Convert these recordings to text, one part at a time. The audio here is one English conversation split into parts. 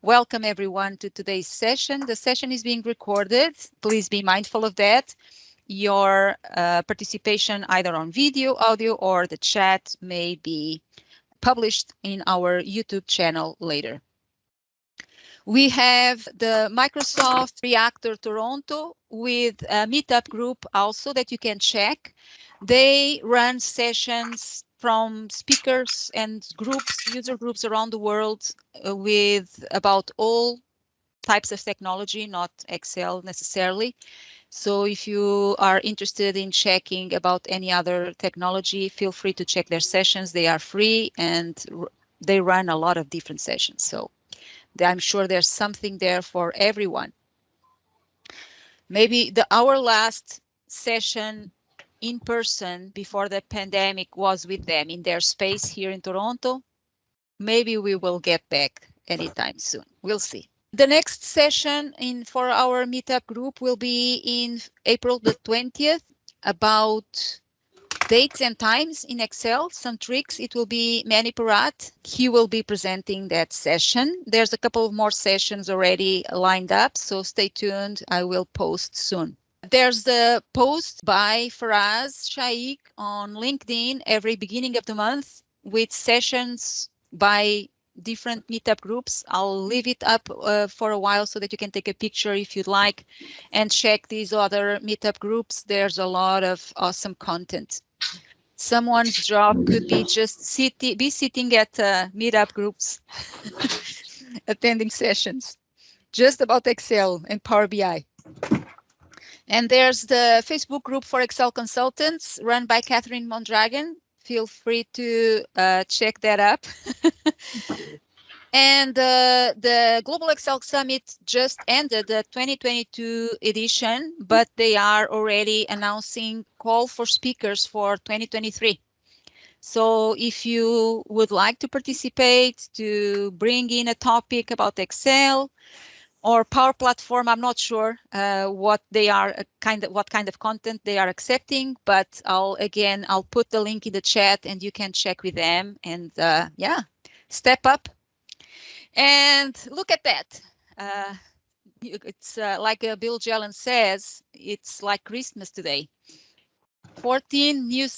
Welcome everyone to today's session. The session is being recorded. Please be mindful of that. Your participation either on video, audio, or the chat may be published in our YouTube channel later. We have the Microsoft Reactor Toronto with a meetup group also that you can check. They run sessions from speakers and groups, user groups around the world with about all types of technology, not Excel necessarily. So if you are interested in checking about any other technology, feel free to check their sessions. They are free and they run a lot of different sessions. So I'm sure there's something there for everyone. Maybe our last session in person before the pandemic was with them in their space here in Toronto. Maybe we will get back anytime soon. We'll see. The next session for our meetup group will be in April the 20th about dates and times in Excel, some tricks. It will be Manny Parat. He will be presenting that session. There's a couple of more sessions already lined up, so stay tuned. I will post soon. There's the post by Faraz Shaikh on LinkedIn every beginning of the month with sessions by different meetup groups. I'll leave it up for a while so that you can take a picture if you'd like and check these other meetup groups. There's a lot of awesome content. Someone's job could be just sitting at meetup groups, attending sessions, just about Excel and Power BI. And there's the Facebook group for Excel consultants run by Catherine Mondragon. Feel free to check that up. And the Global Excel Summit just ended the 2022 edition, but they are already announcing call for speakers for 2023. So if you would like to participate, to bring in a topic about Excel or Power Platform, I'm not sure what kind of content they are accepting, but I'll put the link in the chat and you can check with them and yeah, step up. And look at that. It's like Bill Jelen says, it's like Christmas today. 14 new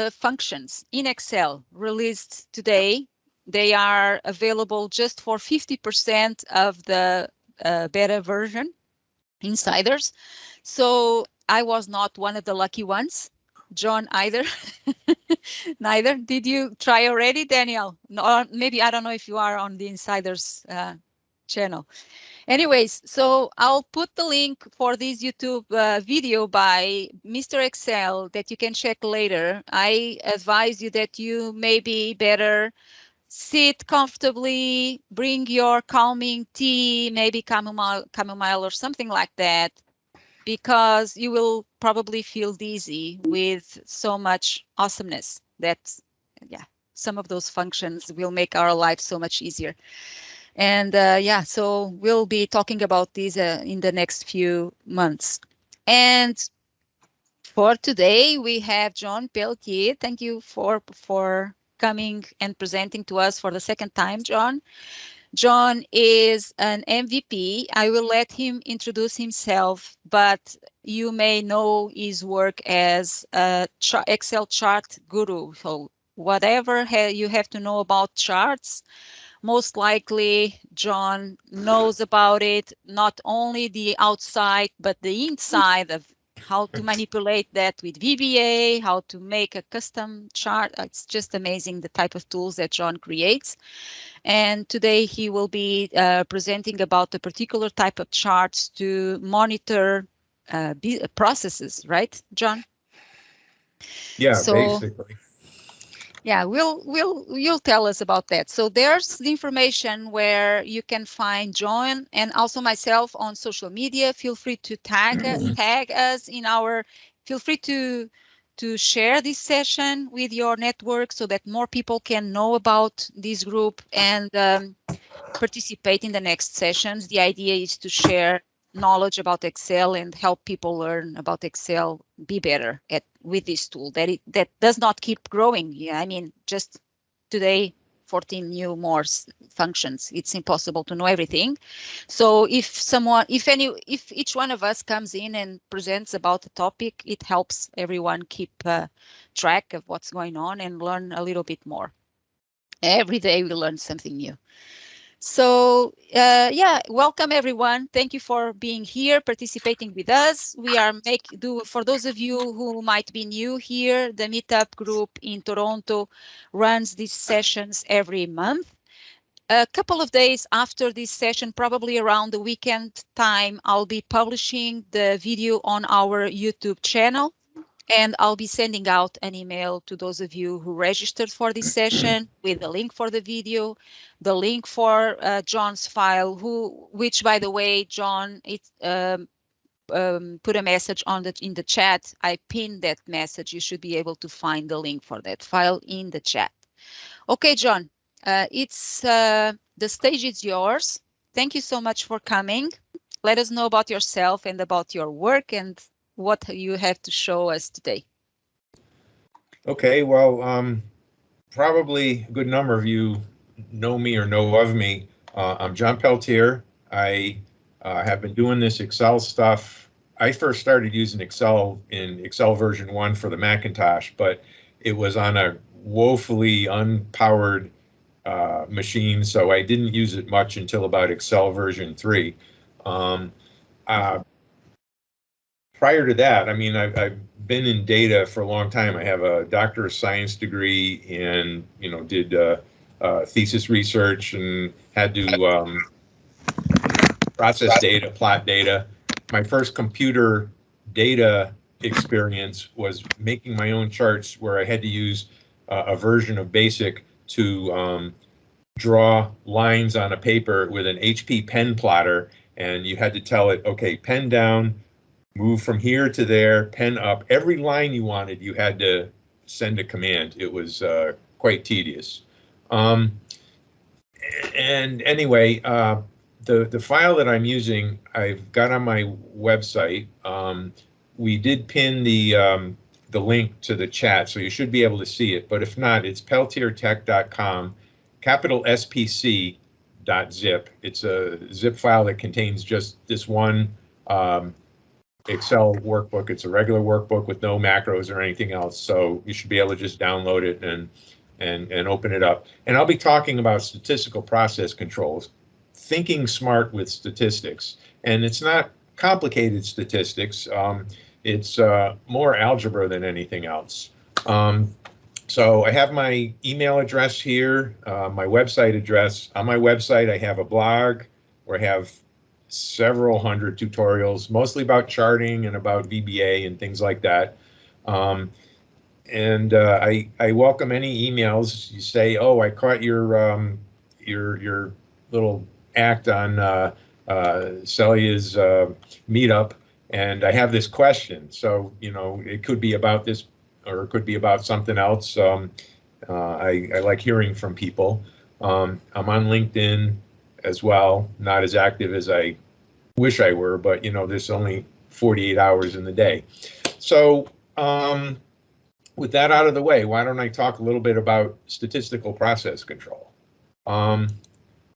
functions in Excel released today. They are available just for 50% of the beta version, insiders. So I was not one of the lucky ones. John either. Neither. Did you try already, Daniel? No, maybe I don't know if you are on the insiders channel. Anyways, so I'll put the link for this YouTube video by Mr. Excel that you can check later. I advise you that you maybe better sit comfortably, bring your calming tea, maybe chamomile or something like that, because you will probably feel dizzy with so much awesomeness that, yeah, some of those functions will make our life so much easier. And yeah, so we'll be talking about these in the next few months. And for today, we have Jon Peltier. Thank you for coming and presenting to us for the second time, Jon. Jon is an MVP. I will let him introduce himself, but you may know his work as a Excel chart guru. So whatever you have to know about charts, most likely Jon knows about it, not only the outside, but the inside of how to manipulate that with VBA, how to make a custom chart. It's just amazing the type of tools that Jon creates. And today he will be presenting about the particular type of charts to monitor processes, right, Jon? Yeah, so, basically. Yeah, you'll tell us about that. So there's the information where you can find Jon and also myself on social media. Feel free to tag us in our. Feel free to share this session with your network so that more people can know about this group and participate in the next sessions. The idea is to share knowledge about Excel and help people learn about Excel, be better with this tool that does not keep growing. Yeah, I mean, just today 14 new more functions. It's impossible to know everything. So if each one of us comes in and presents about the topic, it helps everyone keep track of what's going on and learn a little bit more. Every day we learn something new. So yeah, welcome everyone. Thank you for being here, participating with us. We are for those of you who might be new here, the Meetup group in Toronto runs these sessions every month. A couple of days after this session, probably around the weekend time, I'll be publishing the video on our YouTube channel. And I'll be sending out an email to those of you who registered for this session with the link for the video, the link for Jon's file, which, by the way, Jon put a message in the chat. I pinned that message. You should be able to find the link for that file in the chat. Okay, Jon, the stage is yours. Thank you so much for coming. Let us know about yourself and about your work and what you have to show us today. Okay, well, probably a good number of you know me or know of me. I'm Jon Peltier. I have been doing this Excel stuff. I first started using Excel in Excel version 1 for the Macintosh, but it was on a woefully unpowered machine, so I didn't use it much until about Excel version 3. Prior to that, I mean, I've been in data for a long time. I have a Doctor of Science degree and, did thesis research and had to process data, plot data. My first computer data experience was making my own charts where I had to use a version of BASIC to draw lines on a paper with an HP pen plotter, and you had to tell it, okay, pen down, move from here to there, pen up. Every line you wanted, you had to send a command. It was quite tedious. And anyway, the file that I'm using, I've got on my website. We did pin the link to the chat, so you should be able to see it. But if not, it's peltiertech.com, capital SPC.zip. It's a zip file that contains just this one Excel workbook. It's a regular workbook with no macros or anything else, so you should be able to just download it and open it up. And I'll be talking about statistical process controls, thinking smart with statistics. And it's not complicated statistics. It's more algebra than anything else. So I have my email address here, my website address. On my website, I have a blog where I have several hundred tutorials, mostly about charting and about VBA and things like that. I welcome any emails. You say, "Oh, I caught your little act on Celia's meetup, and I have this question." So it could be about this, or it could be about something else. I like hearing from people. I'm on LinkedIn as well, not as active as I wish I were, but there's only 48 hours in the day. So with that out of the way, why don't I talk a little bit about statistical process control? And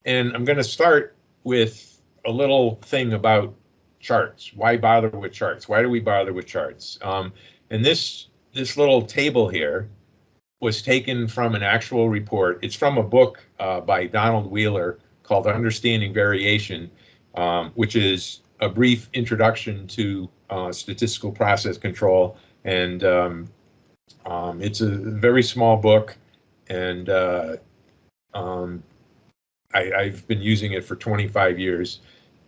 I'm going to start with a little thing about charts. Why bother with charts? Why do we bother with charts? And this little table here was taken from an actual report. It's from a book by Donald Wheeler called Understanding Variation, which is a brief introduction to statistical process control. And it's a very small book, and I've been using it for 25 years,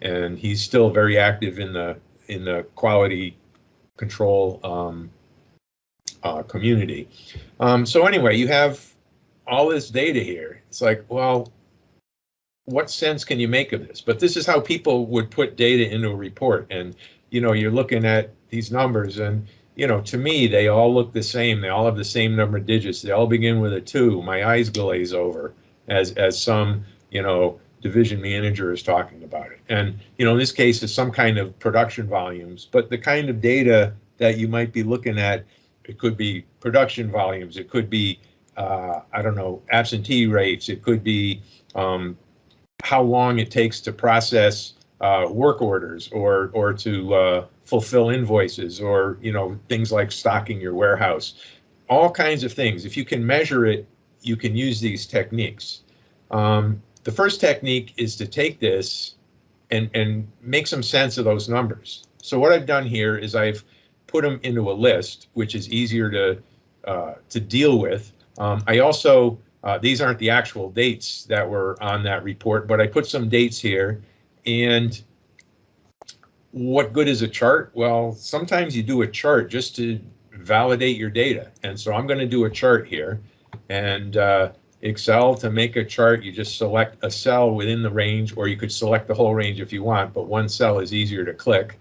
and he's still very active in the quality control community. So anyway, you have all this data here. It's like, well, what sense can you make of this? But this is how people would put data into a report. And, you're looking at these numbers, and, to me, they all look the same. They all have the same number of digits. They all begin with a 2. My eyes glaze over as some, division manager is talking about it. And, in this case, it's some kind of production volumes, but the kind of data that you might be looking at, it could be production volumes. It could be I don't know, absentee rates. It could be how long it takes to process work orders or to fulfill invoices, or things like stocking your warehouse. All kinds of things. If you can measure it, you can use these techniques. The first technique is to take this and make some sense of those numbers. So what I've done here is I've put them into a list, which is easier to deal with. I also, these aren't the actual dates that were on that report, but I put some dates here. And what good is a chart? Well, sometimes you do a chart just to validate your data. And so I'm going to do a chart here. And Excel, to make a chart, you just select a cell within the range, or you could select the whole range if you want, but one cell is easier to click.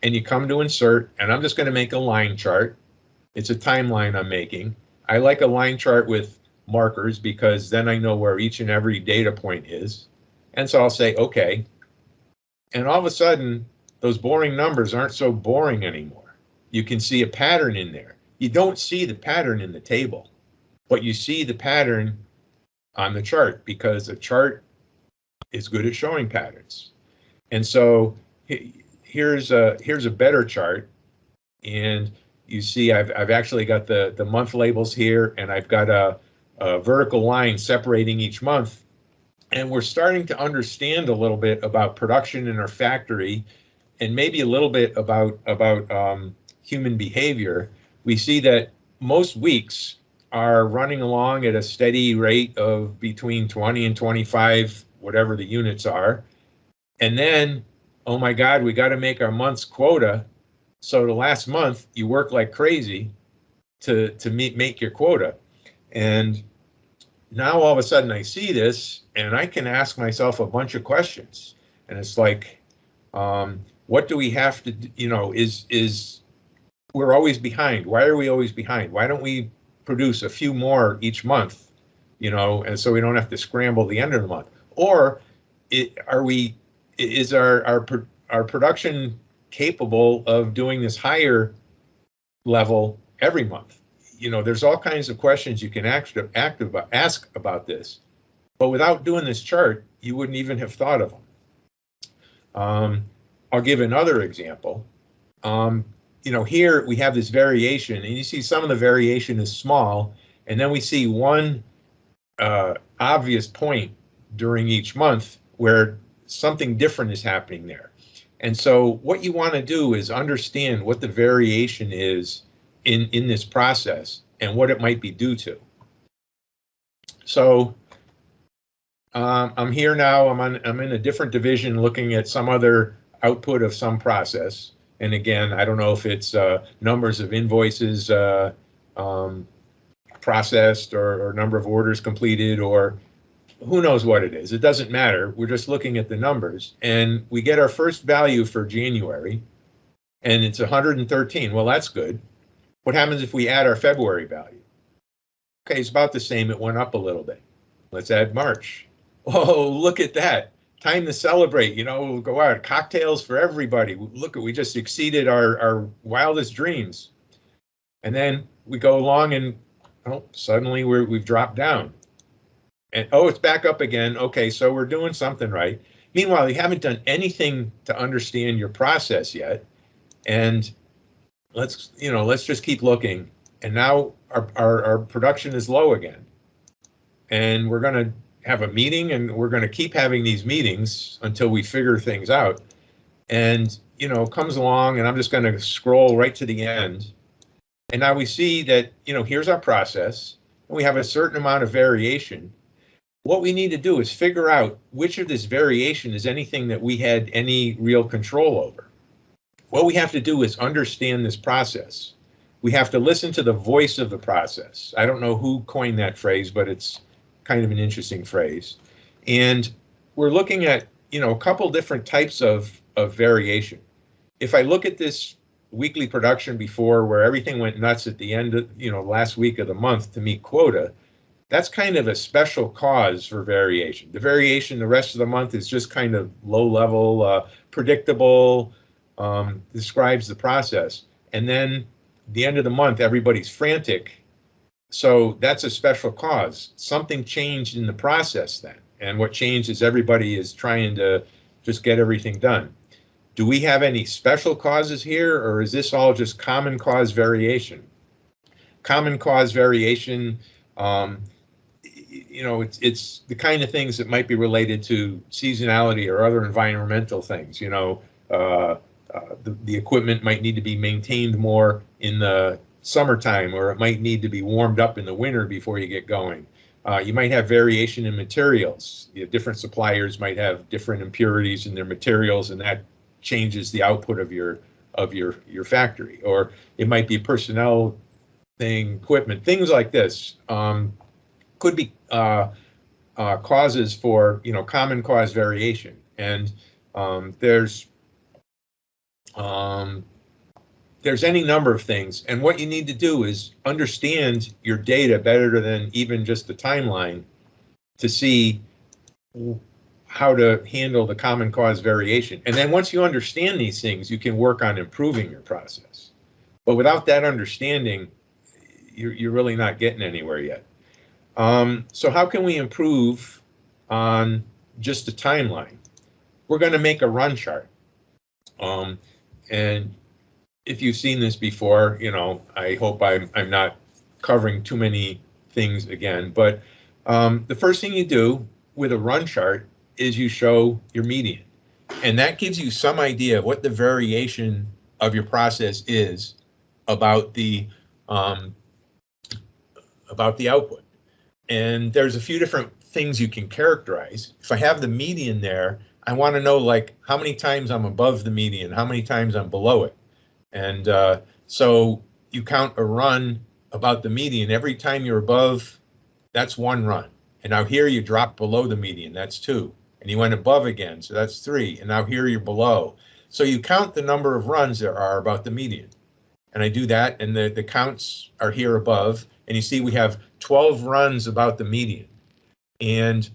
And you come to insert, and I'm just going to make a line chart. It's a timeline I'm making. I like a line chart with markers because then I know where each and every data point is. And so I'll say, okay. And all of a sudden, those boring numbers aren't so boring anymore. You can see a pattern in there. You don't see the pattern in the table, but you see the pattern on the chart because the chart is good at showing patterns. And so here's a better chart, and you see I've actually got the month labels here, and I've got a vertical line separating each month, and we're starting to understand a little bit about production in our factory, and maybe a little bit about human behavior. We see that most weeks are running along at a steady rate of between 20 and 25, whatever the units are, and then, oh my God, we got to make our month's quota. So the last month you work like crazy to make your quota. And now all of a sudden I see this and I can ask myself a bunch of questions. And it's like, what do we have to do? Is we're always behind. Why are we always behind? Why don't we produce a few more each month, and so we don't have to scramble the end of the month? Or is our production capable of doing this higher level every month? There's all kinds of questions you can ask about this, but without doing this chart, you wouldn't even have thought of them. I'll give another example. Here we have this variation, and you see some of the variation is small, and then we see one obvious point during each month where something different is happening there. And so what you want to do is understand what the variation is in this process and what it might be due to. So I'm here now, I'm in a different division looking at some other output of some process. And again, I don't know if it's numbers of invoices processed or number of orders completed, or who knows what it is. It doesn't matter. We're just looking at the numbers, and we get our first value for January, and it's 113. Well, that's good. What happens if we add our February value? Okay, it's about the same. It went up a little bit. Let's add March. Oh, look at that. Time to celebrate. We'll go out, cocktails for everybody. Look, we just exceeded our wildest dreams. And then we go along and suddenly we've dropped down. And it's back up again. Okay, so we're doing something right. Meanwhile, you haven't done anything to understand your process yet. And let's just keep looking. And now our production is low again. And we're going to have a meeting, and we're going to keep having these meetings until we figure things out. And, it comes along, and I'm just going to scroll right to the end. And now we see that, here's our process, and we have a certain amount of variation. What we need to do is figure out which of this variation is anything that we had any real control over. What we have to do is understand this process. We have to listen to the voice of the process. I don't know who coined that phrase, but it's kind of an interesting phrase. And we're looking at, a couple different types of variation. If I look at this weekly production before, where everything went nuts at the end of, last week of the month to meet quota, that's kind of a special cause for variation. The variation the rest of the month is just kind of low level, predictable, describes the process. And then the end of the month, everybody's frantic So that's a special cause. Something changed in the process then. And what changed is everybody is trying to just get everything done. Do we have any special causes here, or is this all just common cause variation? Common cause variation, you know, it's the kind of things that might be related to seasonality or other environmental things. You know, the equipment might need to be maintained more in the summertime, or it might need to be warmed up in the winter before you get going. You might have variation in materials. Different suppliers might have different impurities in their materials, and that changes the output of your factory. Or it might be personnel thing, equipment, things like this. Could be causes for, you know, common cause variation. And there's any number of things. And what you need to do is understand your data better than even just the timeline to see how to handle the common cause variation. And then once you understand these things, you can work on improving your process. But without that understanding, you're really not getting anywhere yet. So how can we improve on just the timeline? We're going to make a run chart. And if you've seen this before, you know, I hope I'm not covering too many things again. But the first thing you do with a run chart is you show your median. And that gives you some idea of what the variation of your process is about the output. And there's a few different things you can characterize. If I have the median there, I want to know, like, how many times I'm above the median, how many times I'm below it. And so you count a run about the median. Every time you're above, that's one run. And now here you drop below the median, that's 2. And you went above again, so that's 3. And now here you're below. So you count the number of runs there are about the median. And I do that, and the counts are here above. And you see we have 12 runs about the median. And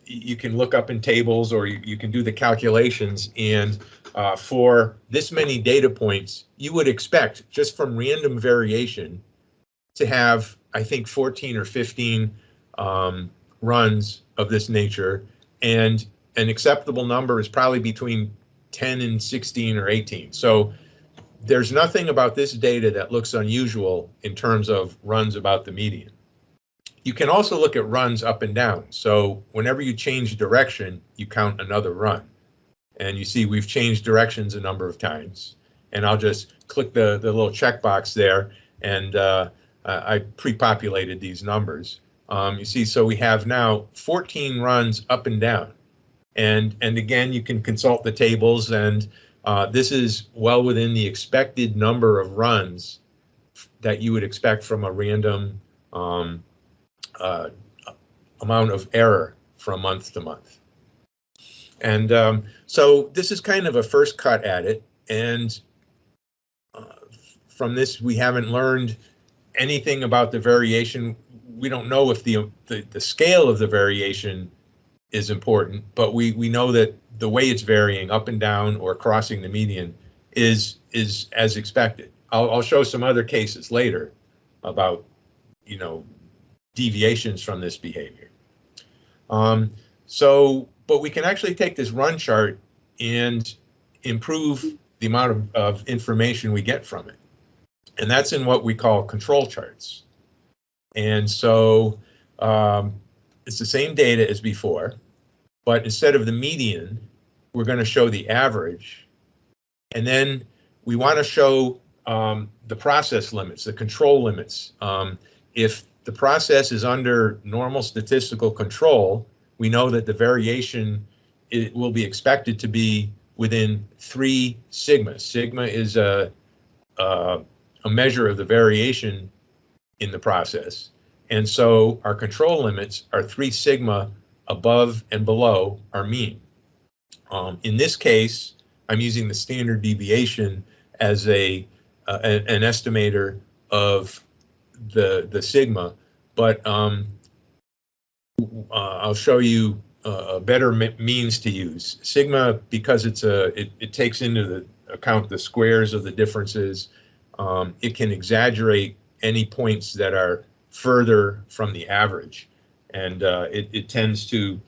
you can look up in tables, or you can do the calculations. And for this many data points, you would expect, just from random variation, to have, I think, 14 or 15 runs of this nature. And an acceptable number is probably between 10 and 16 or 18. So there's nothing about this data that looks unusual in terms of runs about the median. You can also look at runs up and down. So whenever you change direction, you count another run. And you see we've changed directions a number of times. And I'll just click the little checkbox there, and I pre-populated these numbers. You see, so we have now 14 runs up and down. And again, you can consult the tables, and this is well within the expected number of runs that you would expect from a random amount of error from month to month. And so this is kind of a first cut at it. And from this, we haven't learned anything about the variation. We don't know if the scale of the variation is important, but we know that the way it's varying up and down or crossing the median is as expected. I'll show some other cases later about, you know, deviations from this behavior. But we can actually take this run chart and improve the amount of information we get from it. And that's in what we call control charts. And so it's the same data as before, but instead of the median, we're going to show the average. And then we want to show the process limits, the control limits. If the process is under normal statistical control, we know that the variation will be expected to be within 3 sigma. Sigma is a measure of the variation in the process. And so our control limits are 3 sigma above and below our mean. In this case, I'm using the standard deviation as an estimator of the sigma, but I'll show you a better means to use. Sigma, because it takes into account the squares of the differences. It can exaggerate any points that are further from the average, and it tends to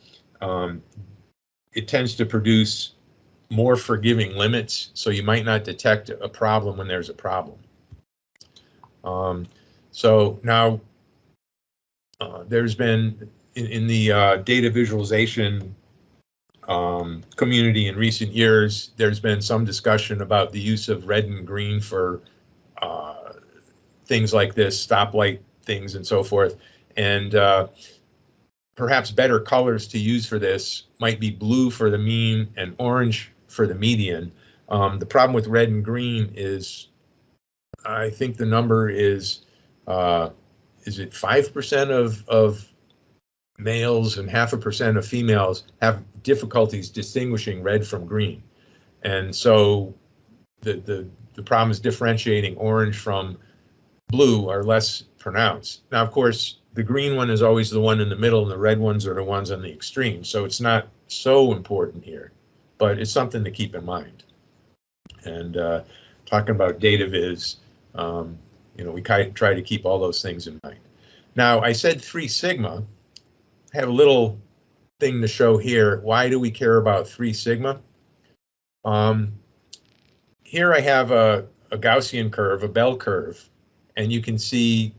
produce more forgiving limits, so you might not detect a problem when there's a problem. So now there's been in the data visualization community in recent years, there's been some discussion about the use of red and green for things like this, stoplight things and so forth. And perhaps better colors to use for this might be blue for the mean and orange for the median. The problem with red and green is, I think the number is it 5% of males and 0.5% of females have difficulties distinguishing red from green. And so the problem is differentiating orange from blue are less pronounced. Now, of course, the green one is always the one in the middle and the red ones are the ones on the extreme. So it's not so important here, but it's something to keep in mind. And talking about data viz, we try to keep all those things in mind. Now, I said 3 sigma. I have a little thing to show here. Why do we care about 3 sigma? Here I have a Gaussian curve, a bell curve, and you can see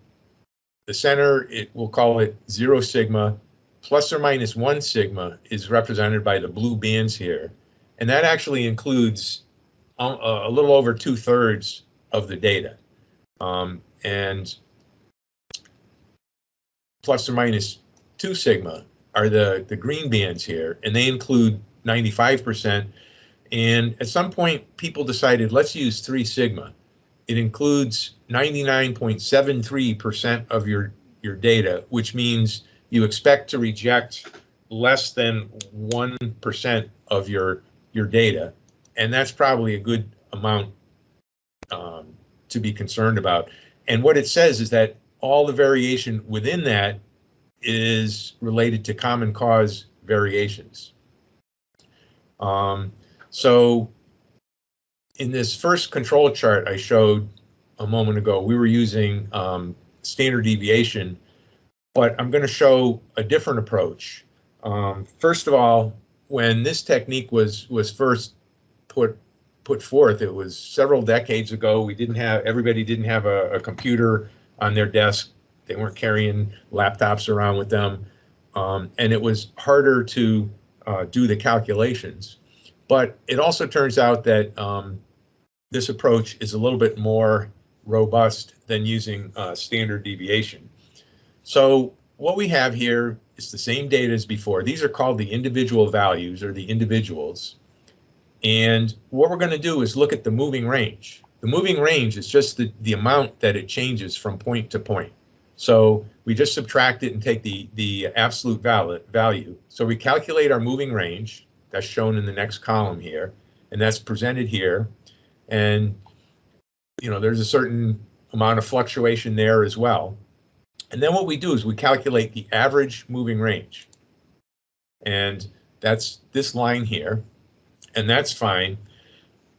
the center, we'll call it 0 sigma, plus or minus 1 sigma is represented by the blue bands here. And that actually includes a little over 2/3 of the data. And plus or minus 2 sigma are the green bands here, and they include 95%. And at some point, people decided, let's use 3 sigma. It includes 99.73% of your data, which means you expect to reject less than 1% of your data. And that's probably a good amount to be concerned about. And what it says is that all the variation within that is related to common cause variations. So in this first control chart I showed a moment ago, we were using standard deviation, but I'm going to show a different approach. First of all, when this technique was first put forth, it was several decades ago. Everybody didn't have a computer on their desk. They weren't carrying laptops around with them, and it was harder to do the calculations. But it also turns out that this approach is a little bit more robust than using standard deviation. So what we have here is the same data as before. These are called the individual values, or the individuals. And what we're going to do is look at the moving range. The moving range is just the amount that it changes from point to point. So we just subtract it and take the absolute value. So we calculate our moving range. That's shown in the next column here, and that's presented here. And there's a certain amount of fluctuation there as well. And then what we do is we calculate the average moving range. And that's this line here, and that's fine.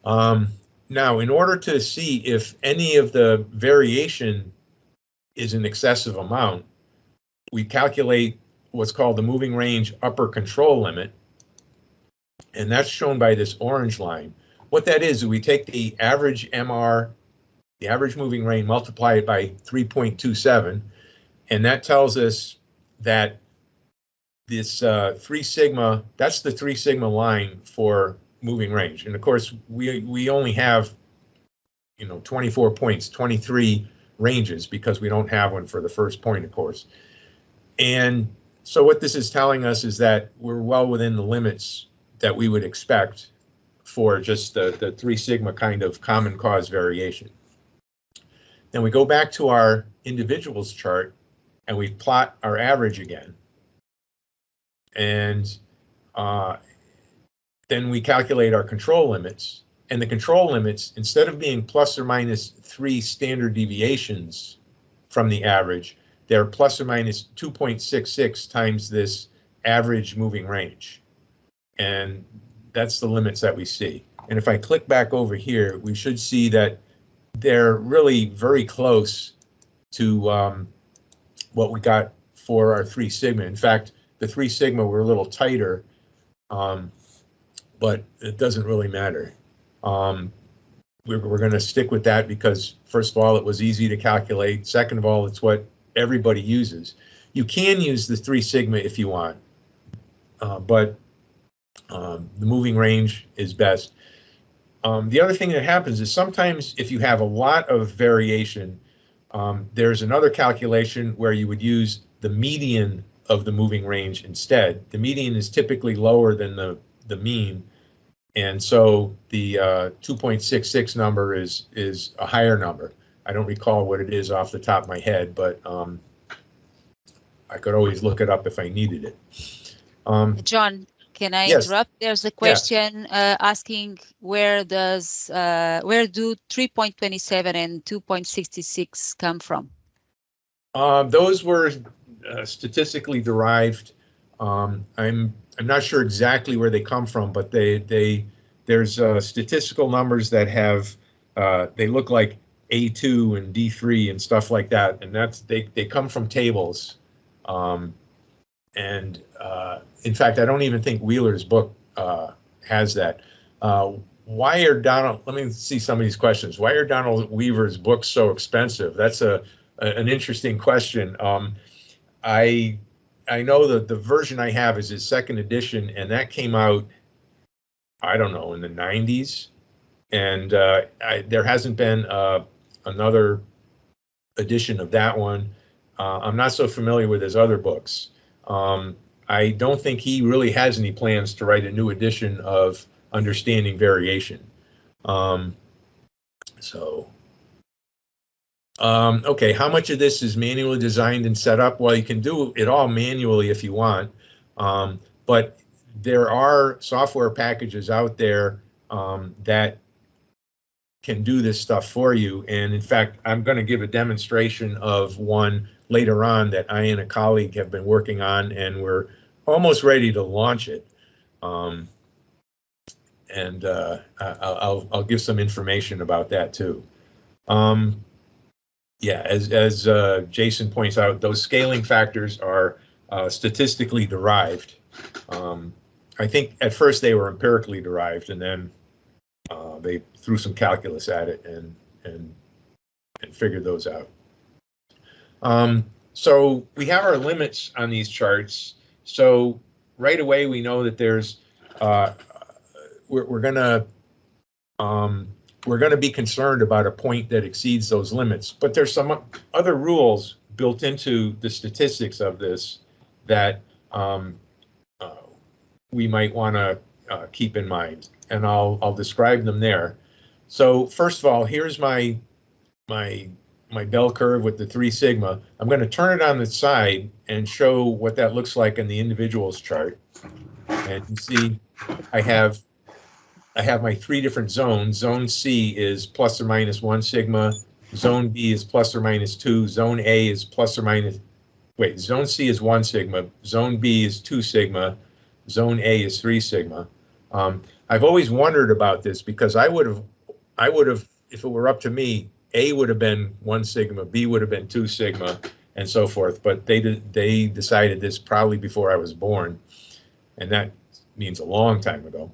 Now, in order to see if any of the variation is an excessive amount, we calculate what's called the moving range upper control limit. And that's shown by this orange line. What that is we take the average MR, the average moving range, multiply it by 3.27, and that tells us that this 3 sigma, that's the 3 sigma line for moving range. And of course, we only have 24 points, 23 ranges, because we don't have one for the first point, of course. And so what this is telling us is that we're well within the limits that we would expect for just the 3 sigma kind of common cause variation. Then we go back to our individuals chart and we plot our average again. And then we calculate our control limits. And the control limits, instead of being plus or minus 3 standard deviations from the average, they're plus or minus 2.66 times this average moving range. And that's the limits that we see. And if I click back over here, we should see that they're really very close to what we got for our 3 sigma. In fact, the 3 sigma were a little tighter, but it doesn't really matter. We're going to stick with that because, first of all, it was easy to calculate. Second of all, it's what everybody uses. You can use the 3 sigma if you want, but the moving range is best. The other thing that happens is sometimes if you have a lot of variation, there's another calculation where you would use the median of the moving range instead. The median is typically lower than the mean, and so the 2.66 number is a higher number. I don't recall what it is off the top of my head, but I could always look it up if I needed it. John, can I yes. interrupt? There's a question asking where do 3.27 and 2.66 come from? Those were statistically derived. I'm not sure exactly where they come from, but there's statistical numbers that have they look like A2 and D3 and stuff like that, and they come from tables. In fact, I don't even think Wheeler's book has that. Why are Donald? Let me see some of these questions. Why are Donald Weaver's books so expensive? That's an interesting question. I know that the version I have is his 2nd edition, and that came out, I don't know, in the 90s. And there hasn't been another edition of that one. I'm not so familiar with his other books. I don't think he really has any plans to write a new edition of Understanding Variation. Okay, how much of this is manually designed and set up? Well, you can do it all manually if you want, but there are software packages out there that can do this stuff for you. And in fact, I'm going to give a demonstration of one later on that I and a colleague have been working on, and we're almost ready to launch it. I'll give some information about that too. Yeah, as Jason points out, those scaling factors are statistically derived. I think at first they were empirically derived, and then they threw some calculus at it and figured those out. So we have our limits on these charts. So right away we know that there's we're gonna be concerned about a point that exceeds those limits, but there's some other rules built into the statistics of this that we might want to keep in mind, and I'll describe them there. So first of all, here's my bell curve with the 3 sigma. I'm going to turn it on the side and show what that looks like in the individuals chart. And you see I have my 3 different zones. Zone C is plus or minus 1 sigma. Zone B is plus or minus 2. Zone A is plus or minus, wait, zone C is 1 sigma. Zone B is 2 sigma. Zone A is 3 sigma. I've always wondered about this because I would have, if it were up to me, A would have been 1 sigma, B would have been 2 sigma, and so forth. But they decided this probably before I was born, and that means a long time ago.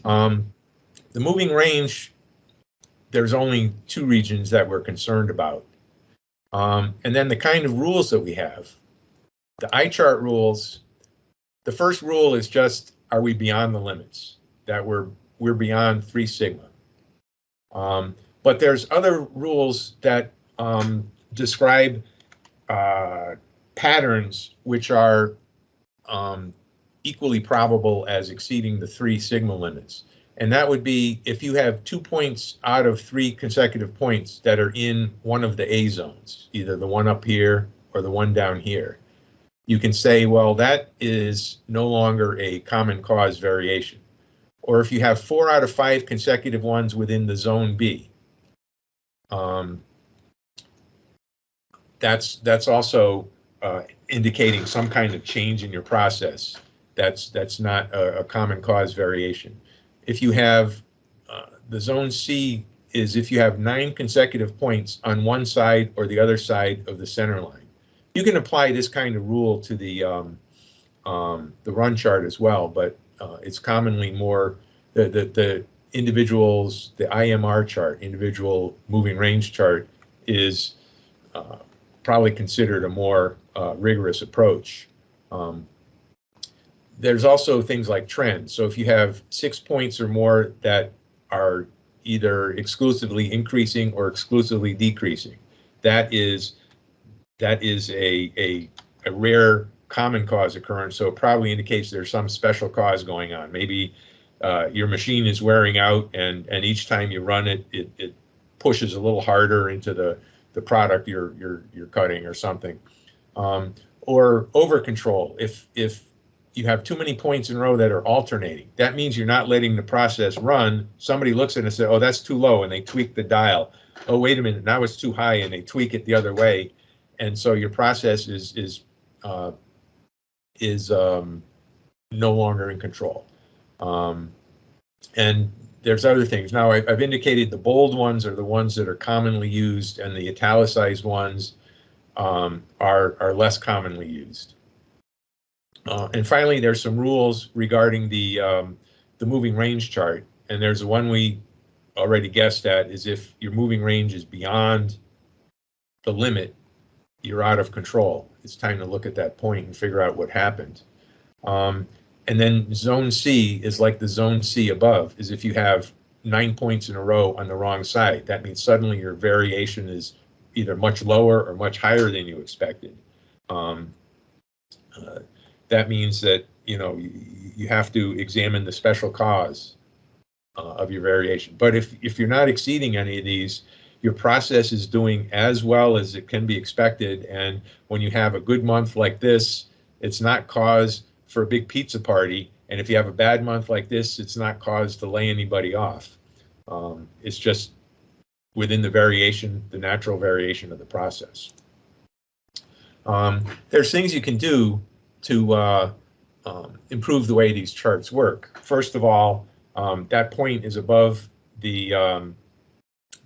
The moving range, there's only 2 regions that we're concerned about. And then the kind of rules that we have. The IChart rules, the first rule is just, are we beyond the limits? That we're beyond 3 sigma. But there's other rules that describe patterns which are equally probable as exceeding the 3 sigma limits. And that would be if you have 2 points out of 3 consecutive points that are in one of the A zones, either the one up here or the one down here. You can say, well, that is no longer a common cause variation. Or if you have 4 out of 5 consecutive ones within the zone B, that's also indicating some kind of change in your process. That's not a common cause variation. If you have the zone C is if you have 9 consecutive points on one side or the other side of the center line. You can apply this kind of rule to the run chart as well, but it's commonly more the individuals, the IMR chart, individual moving range chart, is probably considered a more rigorous approach. There's also things like trends. So if you have 6 points or more that are either exclusively increasing or exclusively decreasing, that is a rare common cause occurrence. So it probably indicates there's some special cause going on. Maybe your machine is wearing out, and each time you run it, it pushes a little harder into the product you're cutting or something. Or over control. If you have too many points in a row that are alternating, that means you're not letting the process run. Somebody looks at it and says, oh, that's too low, and they tweak the dial. Oh, wait a minute, now it's too high, and they tweak it the other way. And so your process is no longer in control. And there's other things. Now, I've indicated the bold ones are the ones that are commonly used, and the italicized ones are less commonly used. And finally, there's some rules regarding the moving range chart, and there's the one we already guessed at, is if your moving range is beyond the limit, you're out of control. It's time to look at that point and figure out what happened. And then zone C is like the zone C above, is if you have 9 points in a row on the wrong side. That means suddenly your variation is either much lower or much higher than you expected. That means that you have to examine the special cause of your variation. But if you're not exceeding any of these, your process is doing as well as it can be expected. And when you have a good month like this, it's not cause for a big pizza party. And if you have a bad month like this, it's not cause to lay anybody off. It's just within the variation, the natural variation of the process. There's things you can do to improve the way these charts work. First of all, that point is above the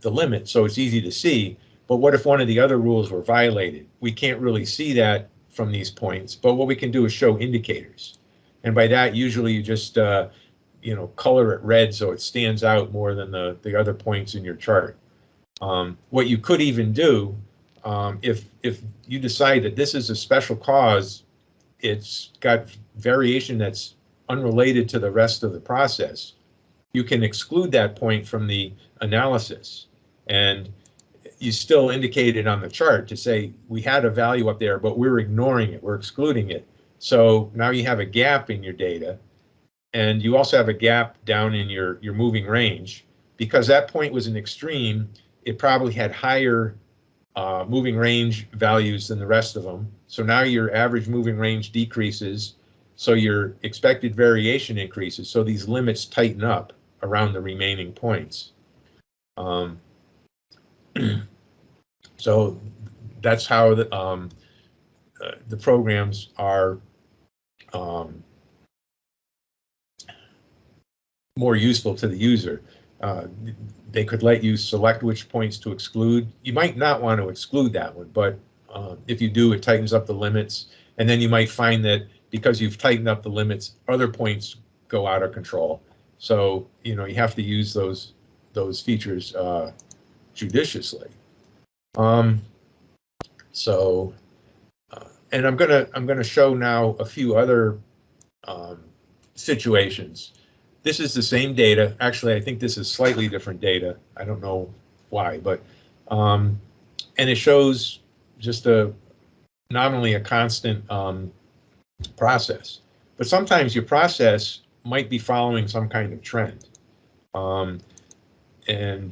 limit, so it's easy to see. But what if one of the other rules were violated? We can't really see that from these points, but what we can do is show indicators. And by that, usually you just color it red so it stands out more than the other points in your chart. What you could even do, if you decide that this is a special cause, it's got variation that's unrelated to the rest of the process, you can exclude that point from the analysis. And you still indicate it on the chart to say, we had a value up there, but we're ignoring it, we're excluding it. So now you have a gap in your data, and you also have a gap down in your moving range. Because that point was an extreme, it probably had higher moving range values than the rest of them. So now your average moving range decreases, so your expected variation increases. So these limits tighten up around the remaining points. So that's how the programs are more useful to the user. They could let you select which points to exclude. You might not want to exclude that one, but if you do, it tightens up the limits. And then you might find that because you've tightened up the limits, other points go out of control. So you have to use those features judiciously. And I'm gonna show now a few other situations. This is the same data. Actually, I think this is slightly different data. I don't know why, but and it shows just nominally a constant process. But sometimes your process might be following some kind of trend. And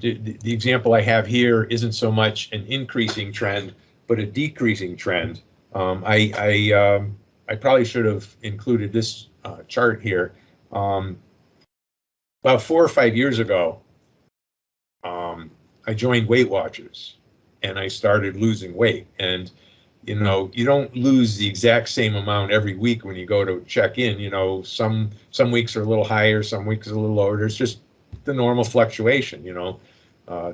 the example I have here isn't so much an increasing trend, but a decreasing trend. I probably should have included this chart here. About 4 or 5 years ago, I joined Weight Watchers, and I started losing weight. And you don't lose the exact same amount every week when you go to check in. Some weeks are a little higher, some weeks are a little lower. There's just the normal fluctuation.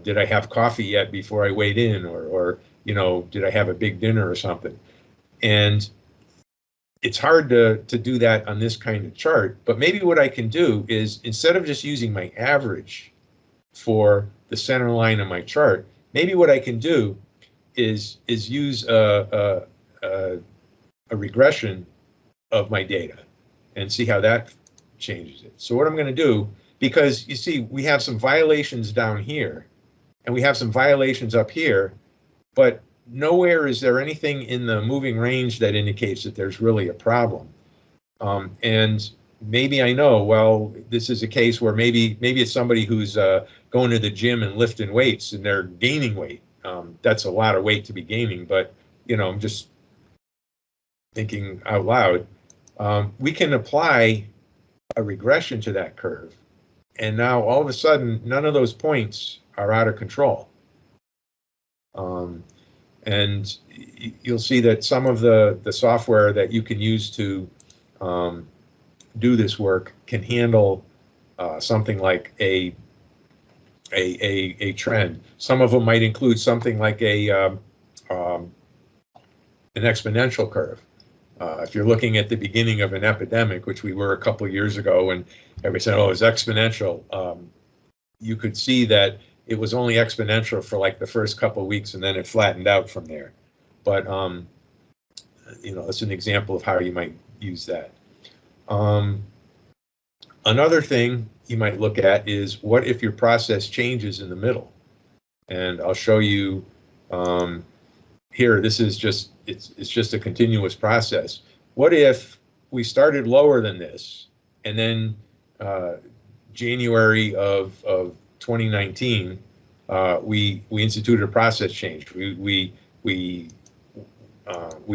Did I have coffee yet before I weighed in, or you know, did I have a big dinner or something? And it's hard to do that on this kind of chart, but maybe what I can do is, instead of just using my average for the center line of my chart, maybe what I can do is use a regression of my data and see how that changes it. So what I'm going to do, because you see we have some violations down here and we have some violations up here, but nowhere is there anything in the moving range that indicates that there's really a problem. And maybe I know, well, this is a case where maybe it's somebody who's going to the gym and lifting weights and they're gaining weight. That's a lot of weight to be gaining, but you know, I'm just thinking out loud. We can apply a regression to that curve, and now all of a sudden none of those points are out of control. And you'll see that some of the software that you can use to do this work can handle something like a trend. Some of them might include something like an exponential curve. If you're looking at the beginning of an epidemic, which we were a couple of years ago, and everybody said, "Oh, it's exponential," you could see that it was only exponential for like the first couple of weeks, and then it flattened out from there. But you know, it's an example of how you might use that. Another thing you might look at is, what if your process changes in the middle? And I'll show you here. This is just it's just a continuous process. What if we started lower than this, and then January of 2019, we instituted a process change. We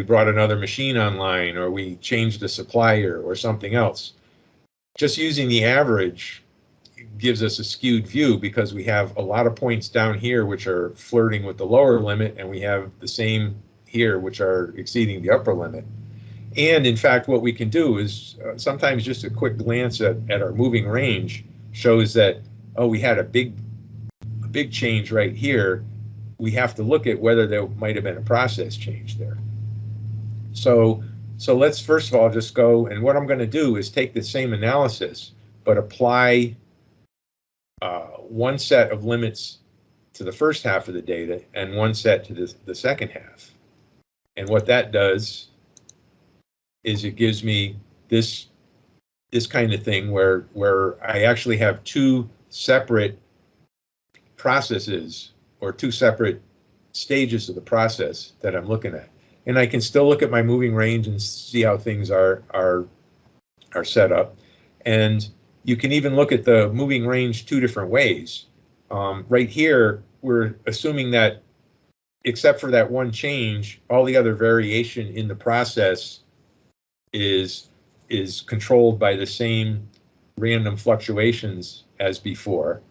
brought another machine online, or we changed a supplier or something else. Just using the average gives us a skewed view, because we have a lot of points down here which are flirting with the lower limit, and we have the same here which are exceeding the upper limit. And in fact, what we can do is sometimes just a quick glance at our moving range shows that, oh, we had a big change right here. We have to look at whether there might have been a process change there. So let's first of all just go, and what I'm going to do is take the same analysis, but apply one set of limits to the first half of the data and one set to the second half. And what that does is it gives me this kind of thing where I actually have two separate processes, or two separate stages of the process that I'm looking at. And I can still look at my moving range and see how things are set up. And you can even look at the moving range two different ways. Right here, we're assuming that except for that one change, all the other variation in the process is controlled by the same random fluctuations as before.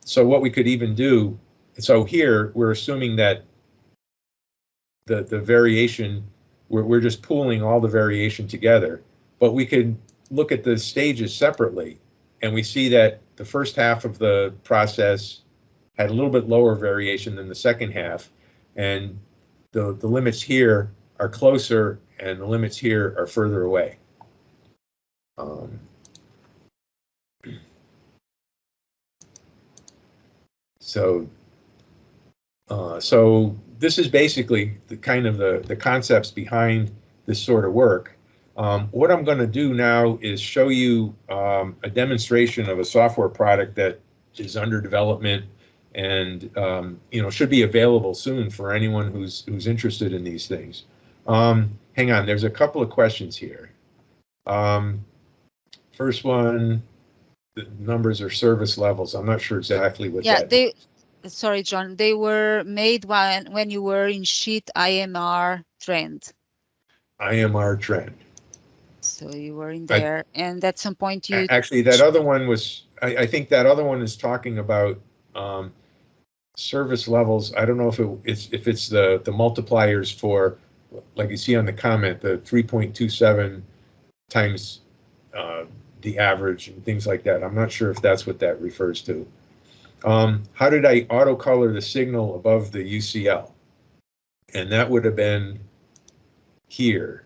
So what we could even do, so here we're assuming that the variation, we're just pooling all the variation together, but we could look at the stages separately, and we see that the first half of the process had a little bit lower variation than the second half, and the limits here are closer and the limits here are further away. So this is basically the kind of the concepts behind this sort of work. What I'm going to do now is show you a demonstration of a software product that is under development, and you know, should be available soon for anyone who's interested in these things. Hang on, there's a couple of questions here. First one, the numbers or service levels. I'm not sure exactly what that is. Sorry, John, they were made when you were in sheet IMR trend. IMR trend. So you were in there, and at some point you... Actually, that other one was, I think that other one is talking about service levels. I don't know if it's the multipliers for, like you see on the comment, the 3.27 times the average and things like that. I'm not sure if that's what that refers to. how did I auto color the signal above the UCL? And that would have been here.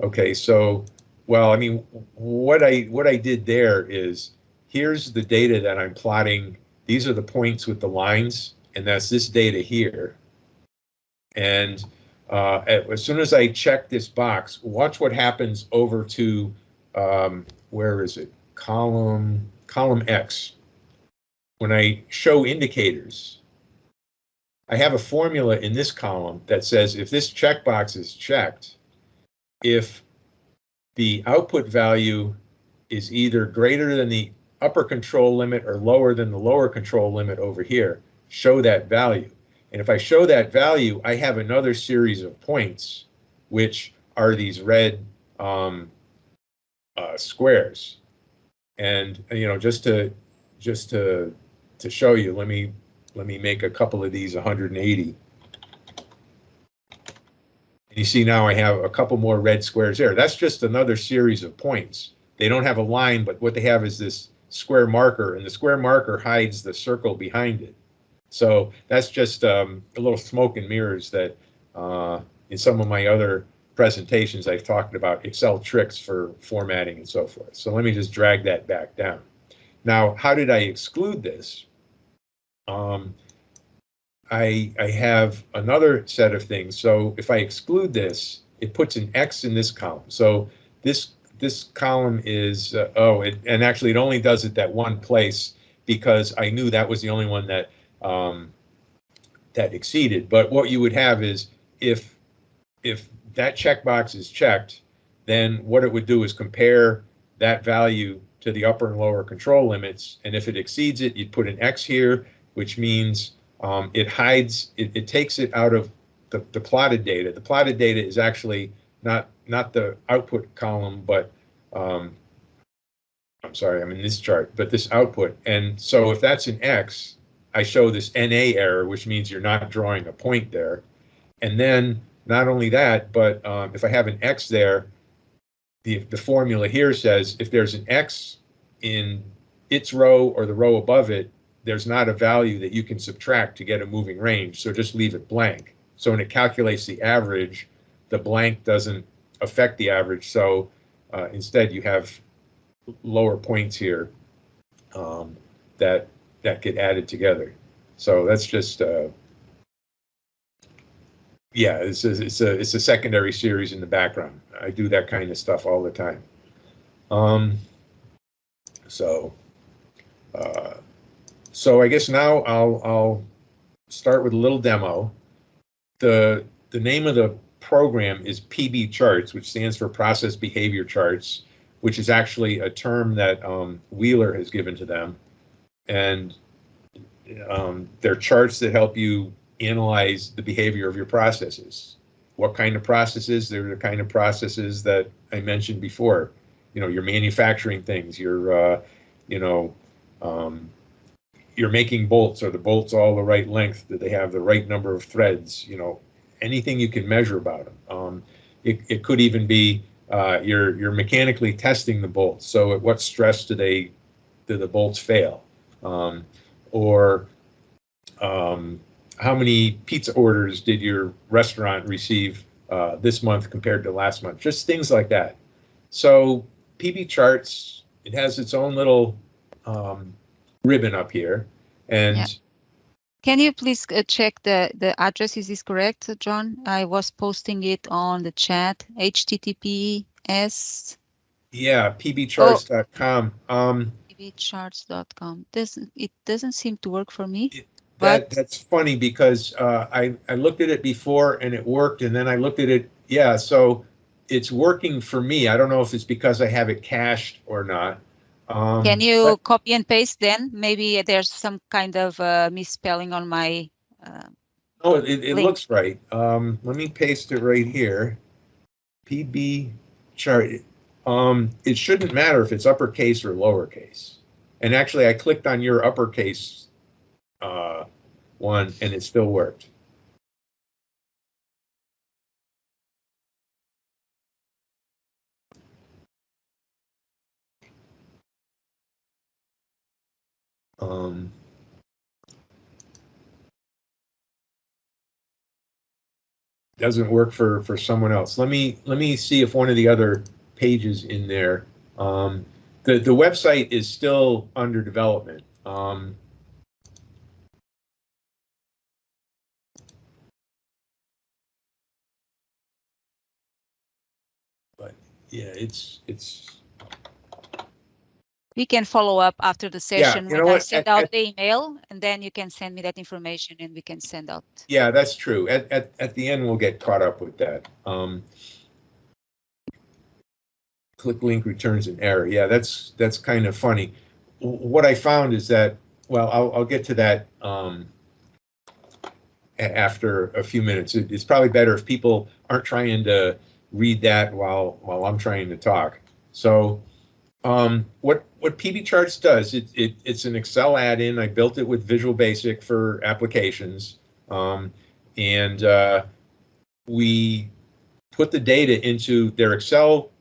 Okay, so, well, I mean, what I did there is, here's the data that I'm plotting. These are the points with the lines, and that's this data here. And as soon as I check this box, watch what happens over to, where is it? Column X. When I show indicators, I have a formula in this column that says if this checkbox is checked, if the output value is either greater than the upper control limit or lower than the lower control limit over here, show that value. And if I show that value, I have another series of points, which are these red squares. And just to show you, let me make a couple of these 180. And you see now I have a couple more red squares there. That's just another series of points. They don't have a line, but what they have is this square marker, and the square marker hides the circle behind it. So that's just a little smoke and mirrors that in some of my other presentations I've talked about Excel tricks for formatting and so forth. So let me just drag that back down. Now, how did I exclude this? I have another set of things. So if I exclude this, it puts an X in this column. So this column is, and actually it only does it that one place because I knew that was the only one that that exceeded. But what you would have is if that checkbox is checked, then what it would do is compare that value to the upper and lower control limits. And if it exceeds it, you'd put an X here, which means it hides, it takes it out of the plotted data. The plotted data is actually not the output column, but I'm sorry, I'm in this chart, but this output. And so if that's an X, I show this NA error, which means you're not drawing a point there. And then not only that, but if I have an X there, the formula here says if there's an X in its row or the row above it, there's not a value that you can subtract to get a moving range, so just leave it blank. So when it calculates the average, the blank doesn't affect the average, so instead you have lower points here that get added together. So that's just yeah, it's a secondary series in the background. I do that kind of stuff all the time. So I guess now I'll start with a little demo. The name of the program is PBCharts, which stands for Process Behavior Charts, which is actually a term that Wheeler has given to them. And they're charts that help you analyze the behavior of your processes. What kind of processes? They're the kind of processes that I mentioned before. You're manufacturing things. You're making bolts. Are the bolts all the right length? Do they have the right number of threads? Anything you can measure about them. It could even be you're mechanically testing the bolts. So at what stress do the bolts fail? Or how many pizza orders did your restaurant receive this month compared to last month? Just things like that. So PBCharts, it has its own little ribbon up here. And yeah. Can you please check the address? Is this correct, John? I was posting it on the chat. HTTPS. Yeah, pbcharts.com. pbcharts.com. It doesn't seem to work for me. That's funny because I looked at it before and it worked, and then I looked at it. Yeah, so it's working for me. I don't know if it's because I have it cached or not. Can you copy and paste then? Maybe there's some kind of misspelling on my Oh, it looks right. Let me paste it right here. PB chart. It shouldn't matter if it's uppercase or lowercase. And actually, I clicked on your uppercase one, and it still worked. doesn't work for someone else. Let me see if one of the other pages in there. The website is still under development. But yeah, it's. We can follow up after the session you know when I what? send out the email, and then you can send me that information and we can send out. Yeah, that's true. At the end, we'll get caught up with that. Click link returns an error. Yeah, that's kind of funny. What I found is that, well, I'll get to that after a few minutes. It's probably better if people aren't trying to read that while I'm trying to talk. So what PBCharts does, it's an Excel add-in. I built it with Visual Basic for applications, and we put the data into their Excel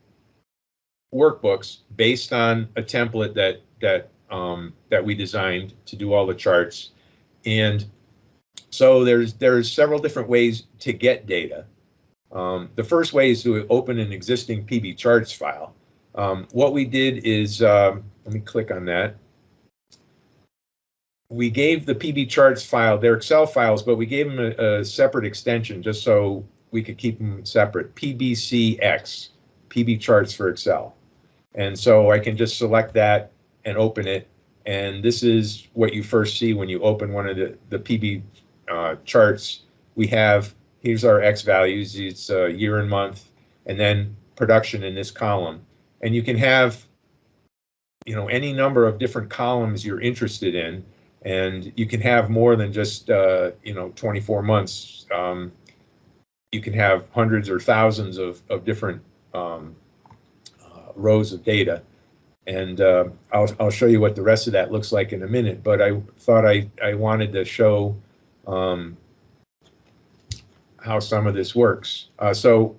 workbooks based on a template that we designed to do all the charts. And so there's several different ways to get data. The first way is to open an existing PBCharts file. What we did is, let me click on that. We gave the PBCharts file, they're Excel files, but we gave them a separate extension just so we could keep them separate. PBCX, PBCharts for Excel. And so I can just select that and open it. And this is what you first see when you open one of the PB charts. We have, here's our X values, it's year and month, and then production in this column. And you can have, any number of different columns you're interested in, and you can have more than just, 24 months. You can have hundreds or thousands of different rows of data. And I'll show you what the rest of that looks like in a minute, but I thought I wanted to show how some of this works. So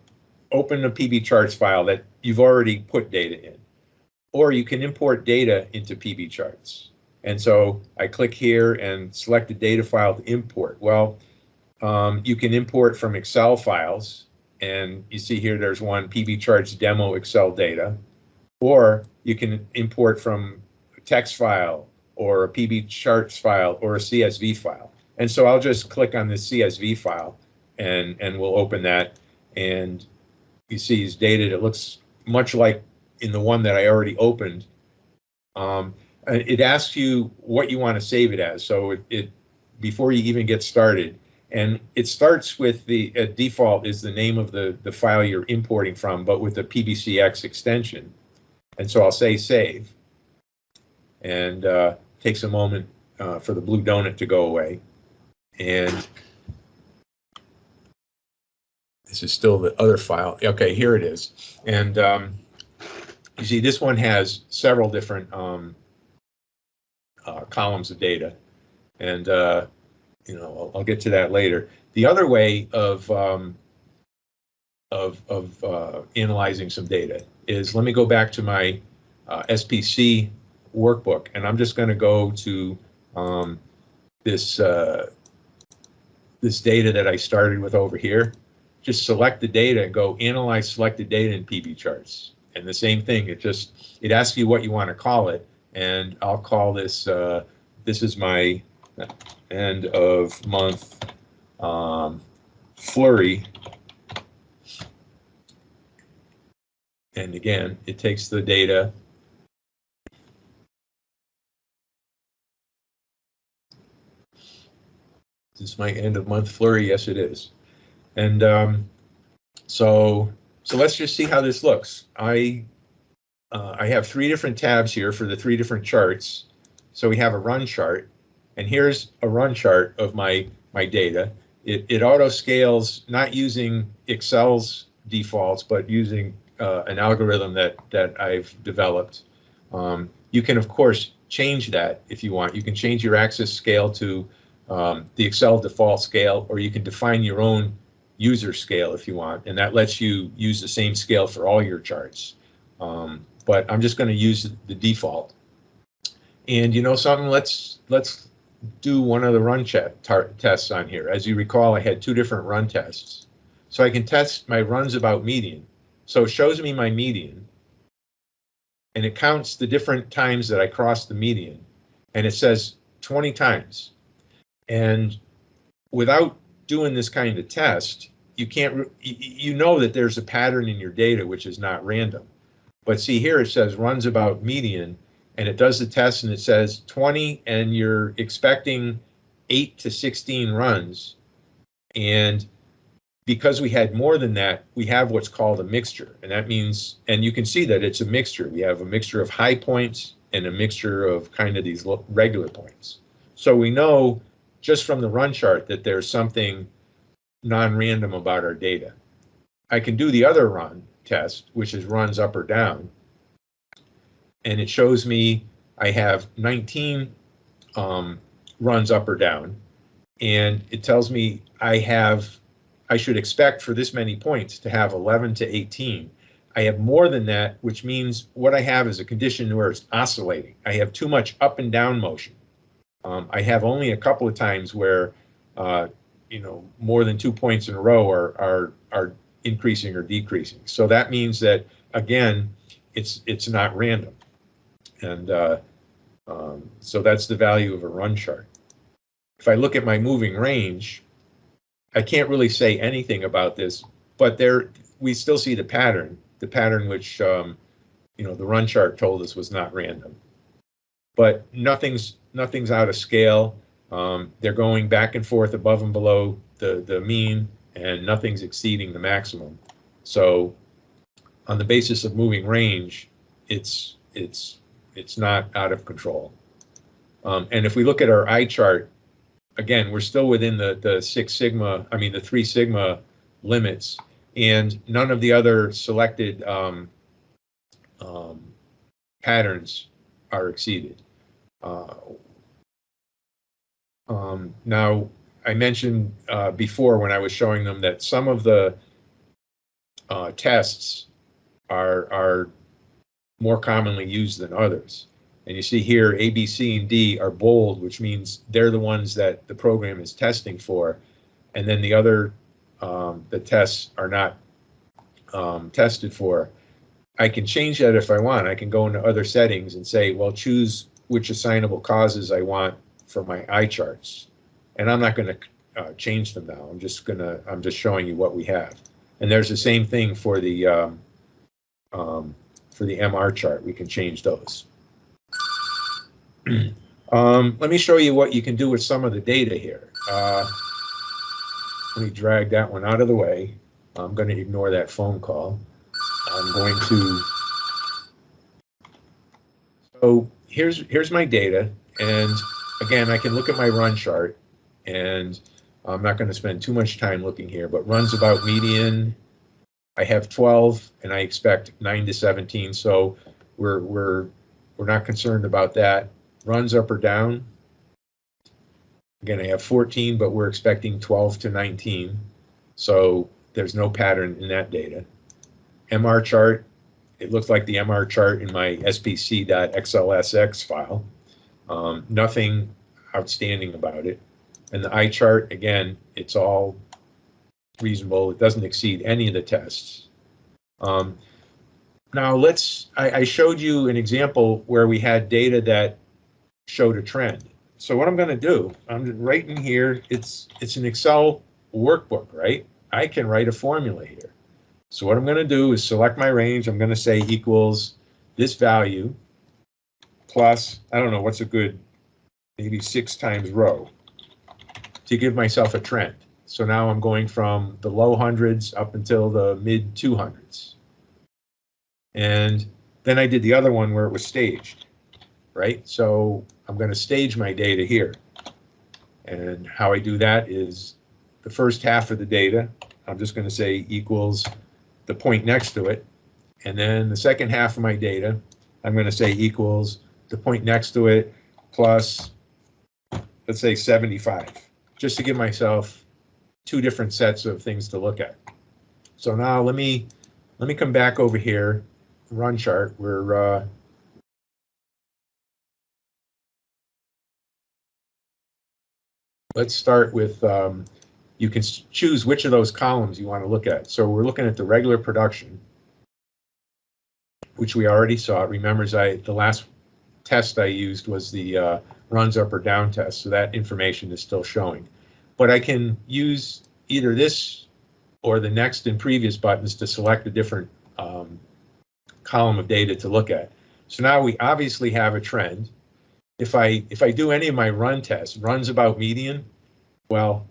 open the PBCharts file that you've already put data in, or you can import data into PBCharts. And so I click here and select the data file to import. Well, you can import from Excel files, and you see here there's one, PBCharts Demo Excel data, or you can import from a text file or a PBCharts file or a CSV file. And so I'll just click on the CSV file and we'll open that, and you see it's dated. It looks much like in the one that I already opened. It asks you what you want to save it as. So it before you even get started, and it starts with the default is the name of the file you're importing from, but with the PBCX extension. And so I'll say save, and takes a moment for the blue donut to go away. And this is still the other file. Okay, here it is. And you see this one has several different columns of data, and I'll get to that later. The other way of analyzing some data is, let me go back to my SPC workbook, and I'm just going to go to this data that I started with over here. Just select the data and go analyze selected data in PBCharts. And the same thing, it asks you what you want to call it, and I'll call this this is my end of month flurry. And again, it takes the data. Is this my end of month flurry? Yes, it is. And so let's just see how this looks. I have 3 different tabs here for the 3 different charts. So we have a run chart, and here's a run chart of my data. It auto scales, not using Excel's defaults, but using an algorithm that I've developed. You can, of course, change that if you want. You can change your axis scale to the Excel default scale, or you can define your own user scale if you want, and that lets you use the same scale for all your charts. But I'm just going to use the default. And something, let's do one of the run tests on here. As you recall, I had 2 different run tests. So I can test my runs about median. So it shows me my median, and it counts the different times that I crossed the median, and it says 20 times. And without doing this kind of test, you can't, you know that there's a pattern in your data which is not random. But see here it says runs about median, and it does the test and it says 20, and you're expecting 8 to 16 runs. And because we had more than that, we have what's called a mixture. And that means, and you can see that it's a mixture. We have a mixture of high points and a mixture of kind of these regular points. So we know just from the run chart that there's something non-random about our data. I can do the other run test, which is runs up or down. And it shows me I have 19 runs up or down. And it tells me I should expect for this many points to have 11 to 18. I have more than that, which means what I have is a condition where it's oscillating. I have too much up and down motion. I have only a couple of times where, you know, more than 2 points in a row are increasing or decreasing. So that means that, again, it's not random. And so that's the value of a run chart. If I look at my moving range, I can't really say anything about this, but we still see the pattern which you know, the run chart told us was not random. But nothing's out of scale. They're going back and forth above and below the mean, and nothing's exceeding the maximum. So on the basis of moving range, it's not out of control. And if we look at our IChart, again, we're still within the 3 sigma limits, and none of the other selected patterns are exceeded. Now, I mentioned before when I was showing them that some of the tests are more commonly used than others. And you see here, A, B, C, and D are bold, which means they're the ones that the program is testing for. And then the other, the tests are not tested for. I can change that if I want. I can go into other settings and say, well, choose which assignable causes I want for my ICharts. And I'm not going to change them now. I'm just showing you what we have. And there's the same thing for the MR chart. We can change those. Let me show you what you can do with some of the data here. Let me drag that one out of the way. I'm going to ignore that phone call. I'm going to. So here's my data, and again, I can look at my run chart, and I'm not going to spend too much time looking here. But runs about median, I have 12, and I expect 9 to 17. So we're not concerned about that. Runs up or down. Again, I have 14, but we're expecting 12 to 19. So there's no pattern in that data. MR chart, it looks like the MR chart in my spc.xlsx file. Nothing outstanding about it. And the IChart, again, it's all reasonable. It doesn't exceed any of the tests. Now I showed you an example where we had data that showed a trend. So what I'm going to do, I'm writing here, it's an Excel workbook, right? I can write a formula here. So what I'm going to do is select my range. I'm going to say equals this value plus, I don't know, what's a good, maybe 6 times row to give myself a trend. So now I'm going from the low hundreds up until the mid 200s. And then I did the other one where it was staged, right? So I'm going to stage my data here. And how I do that is the first half of the data, I'm just going to say equals the point next to it. And then the second half of my data, I'm going to say equals the point next to it plus, let's say 75, just to give myself 2 different sets of things to look at. So now let me come back over here, run chart. Let's start with, you can choose which of those columns you want to look at. So we're looking at the regular production, which we already saw. Remember, the last test I used was the runs up or down test, so that information is still showing. But I can use either this or the next and previous buttons to select a different column of data to look at. So now we obviously have a trend. If I do any of my run tests, runs about median, well,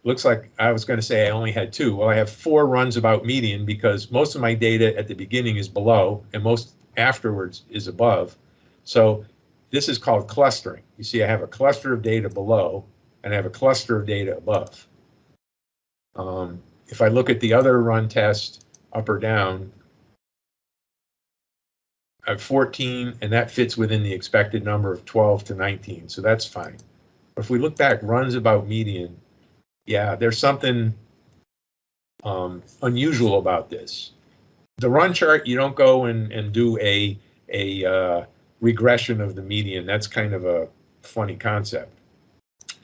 looks like I was going to say I only had 2. Well, I have 4 runs about median because most of my data at the beginning is below and most afterwards is above. So this is called clustering. You see, I have a cluster of data below and I have a cluster of data above. If I look at the other run test, up or down, I have 14, and that fits within the expected number of 12 to 19, so that's fine. But if we look back, runs about median, yeah, there's something unusual about this. The run chart, you don't go and do a regression of the median. That's kind of a funny concept.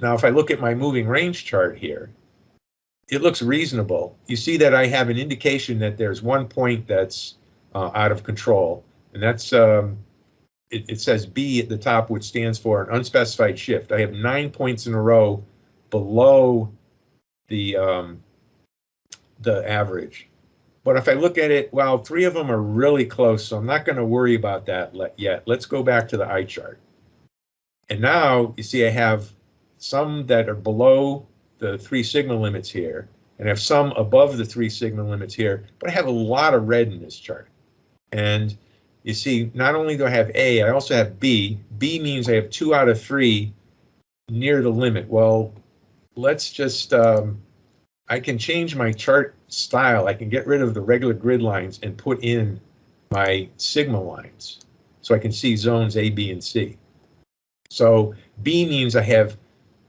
Now, if I look at my moving range chart here, it looks reasonable. You see that I have an indication that there's one point that's out of control, and that's it says B at the top, which stands for an unspecified shift. I have 9 points in a row below the average. But if I look at it, well, 3 of them are really close, so I'm not going to worry about that yet. Let's go back to the IChart. And now you see I have some that are below the 3 sigma limits here, and I have some above the 3 sigma limits here, but I have a lot of red in this chart. And you see, not only do I have A, I also have B. B means I have 2 out of 3 near the limit. Well, let's just, I can change my chart style. I can get rid of the regular grid lines and put in my sigma lines so I can see zones A, B, and C. So B means I have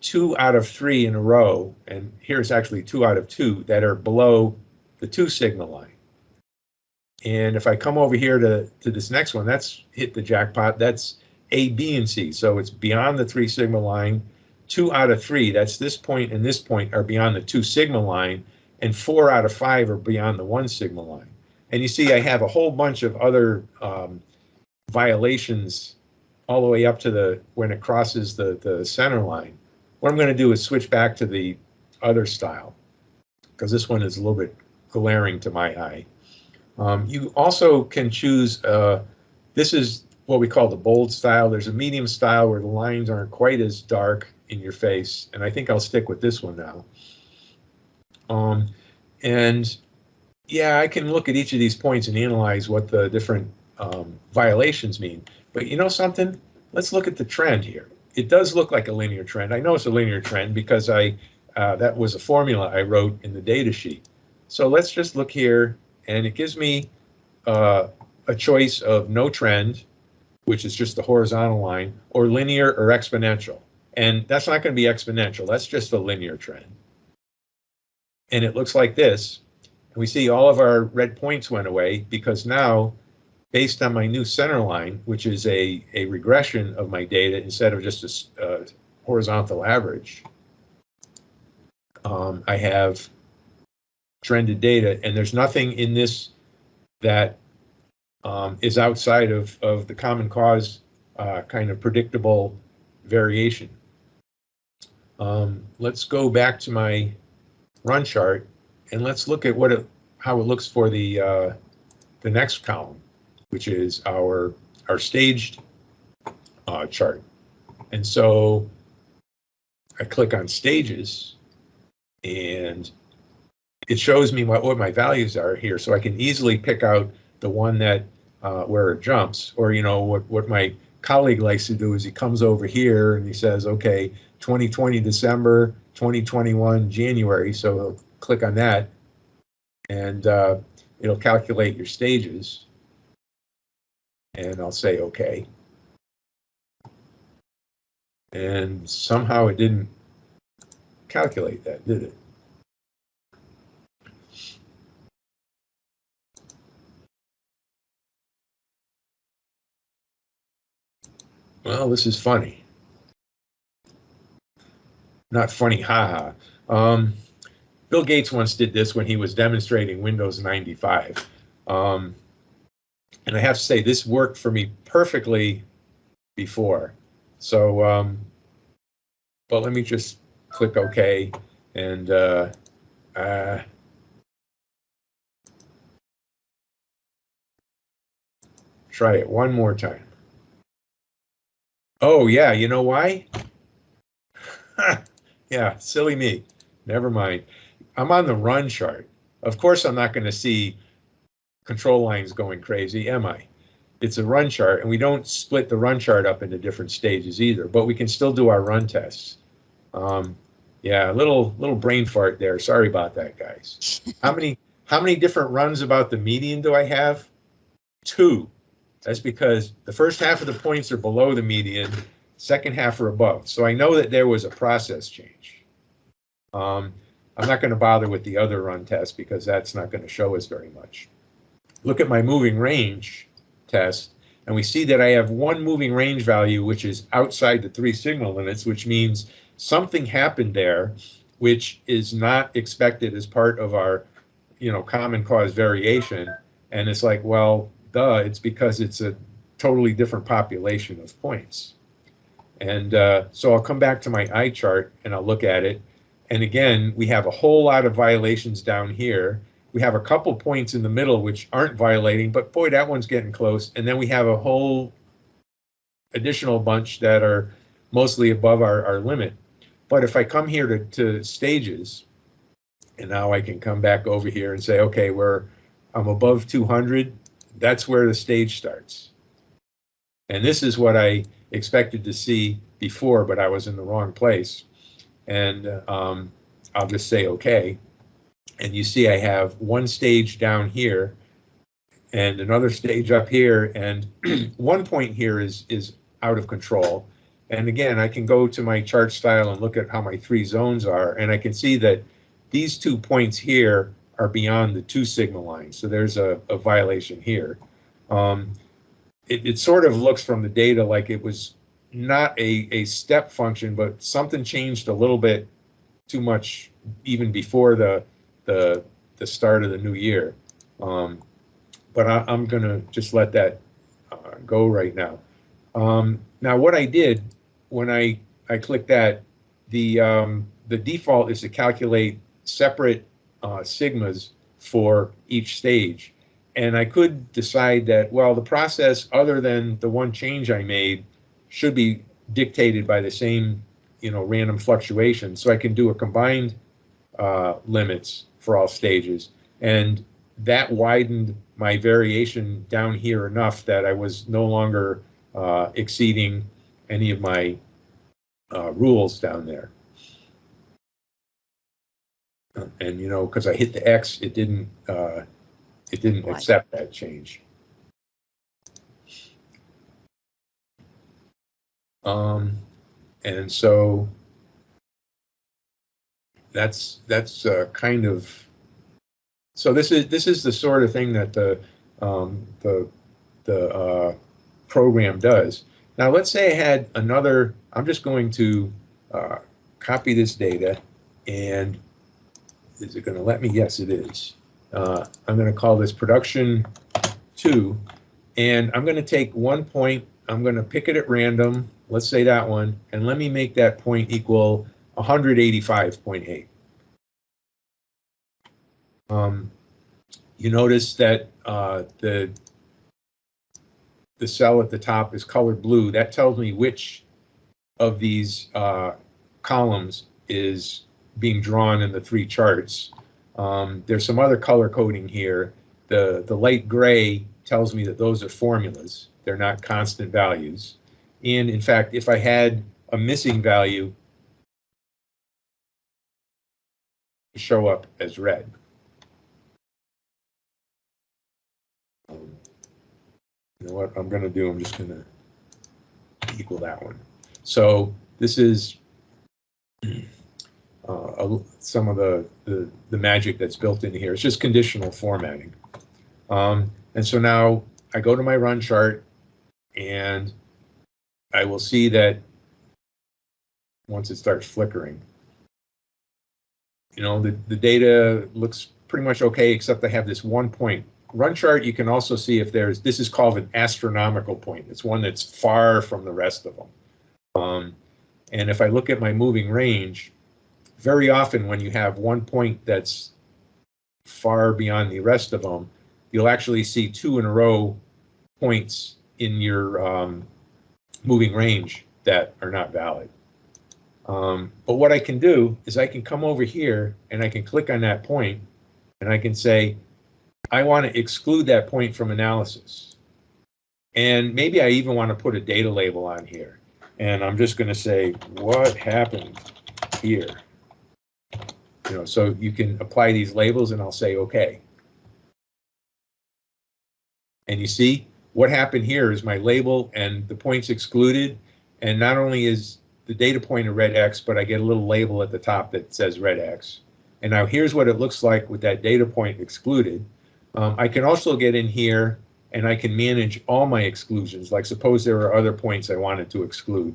2 out of 3 in a row, and here's actually 2 out of 2 that are below the 2 sigma line. And if I come over here to this next one, that's hit the jackpot. That's A, B, and C. So it's beyond the 3 sigma line. 2 out of 3, that's this point and this point, are beyond the 2 sigma line, and 4 out of 5 are beyond the 1 sigma line. And you see I have a whole bunch of other violations all the way up to when it crosses the center line. What I'm going to do is switch back to the other style, because this one is a little bit glaring to my eye. You also can choose, this is what we call the bold style. There's a medium style where the lines aren't quite as dark in your face, and I think I'll stick with this one now. And yeah, I can look at each of these points and analyze what the different violations mean. But you know something? Let's look at the trend here. It does look like a linear trend. I know it's a linear trend because that was a formula I wrote in the data sheet. So let's just look here, and it gives me a choice of no trend, which is just the horizontal line, or linear or exponential. And that's not going to be exponential. That's just a linear trend. And it looks like this. And we see all of our red points went away because now, based on my new center line, which is a regression of my data instead of just a horizontal average, I have trended data, and there's nothing in this that is outside of the common cause kind of predictable variation. Let's go back to my run chart and let's look at how it looks for the next column, which is our staged chart. And so I click on stages, and it shows me what my values are here, so I can easily pick out the one that where it jumps. Or what my colleague likes to do is he comes over here and he says, okay, 2020 December, 2021 January. So he'll click on that, and it'll calculate your stages. And I'll say okay. And somehow it didn't calculate that, did it? Well, this is funny. Not funny, haha. Bill Gates once did this when he was demonstrating Windows 95. And I have to say, this worked for me perfectly before. So, but let me just click OK and try it one more time. Oh, yeah, you know why? Yeah, silly me. Never mind. I'm on the run chart. Of course, I'm not going to see control lines going crazy, am I? It's a run chart, and we don't split the run chart up into different stages either, but we can still do our run tests. Yeah, little brain fart there. Sorry about that, guys. How many different runs about the median do I have? 2. That's because the first half of the points are below the median, second half are above. So I know that there was a process change. I'm not going to bother with the other run test because that's not going to show us very much. Look at my moving range test, and we see that I have one moving range value which is outside the 3 signal limits, which means something happened there which is not expected as part of our, common cause variation. And it's like, well, duh, it's because it's a totally different population of points. And so I'll come back to my IChart and I'll look at it. And again, we have a whole lot of violations down here. We have a couple points in the middle which aren't violating, but boy, that one's getting close. And then we have a whole additional bunch that are mostly above our limit. But if I come here to stages, and now I can come back over here and say, okay, I'm above 200, that's where the stage starts. And this is what I expected to see before, but I was in the wrong place. And I'll just say okay. And you see I have one stage down here and another stage up here, and one point here is out of control. And again, I can go to my chart style and look at how my 3 zones are, and I can see that these 2 points here are beyond the 2 signal lines. So there's a violation here. It sort of looks from the data like it was not a step function, but something changed a little bit too much even before the start of the new year. But I'm going to just let that go right now. Now, what I did when I clicked that, the default is to calculate separate sigmas for each stage. And I could decide that, well, the process other than the one change I made should be dictated by the same, random fluctuation. So I can do a combined limits for all stages. And that widened my variation down here enough that I was no longer exceeding any of my rules down there. And because I hit the X, it didn't accept that change. And so that's kind of, so this is the sort of thing that the program does. Now let's say I had another. I'm just going to copy this data, and is it going to let me? Yes, it is. I'm going to call this production 2, and I'm going to take one point. I'm going to pick it at random. Let's say that one, and let me make that point equal 185.8. You notice that the cell at the top is colored blue. That tells me which of these columns is being drawn in the 3 charts. There's some other color coding here. The light gray tells me that those are formulas. They're not constant values. And in fact, if I had a missing value, show up as red. You know what I'm going to do? I'm just going to equal that one. So this is some of the magic that's built in here. It's just conditional formatting. And so now I go to my run chart, and I will see that once it starts flickering, you know, the data looks pretty much okay, except I have this one point. Run chart, you can also see if this is called an astronomical point. It's one that's far from the rest of them. And if I look at my moving range, very often when you have one point that's far beyond the rest of them, you'll actually see 2 in a row points in your moving range that are not valid. But what I can do is I can come over here and I can click on that point and I can say, I want to exclude that point from analysis. And maybe I even want to put a data label on here. And I'm just going to say, what happened here? You know, so you can apply these labels and I'll say, okay. And you see what happened here is my label and the points excluded. And not only is the data point a red X, but I get a little label at the top that says red X. And now here's what it looks like with that data point excluded. I can also get in here and I can manage all my exclusions. Like suppose there are other points I wanted to exclude.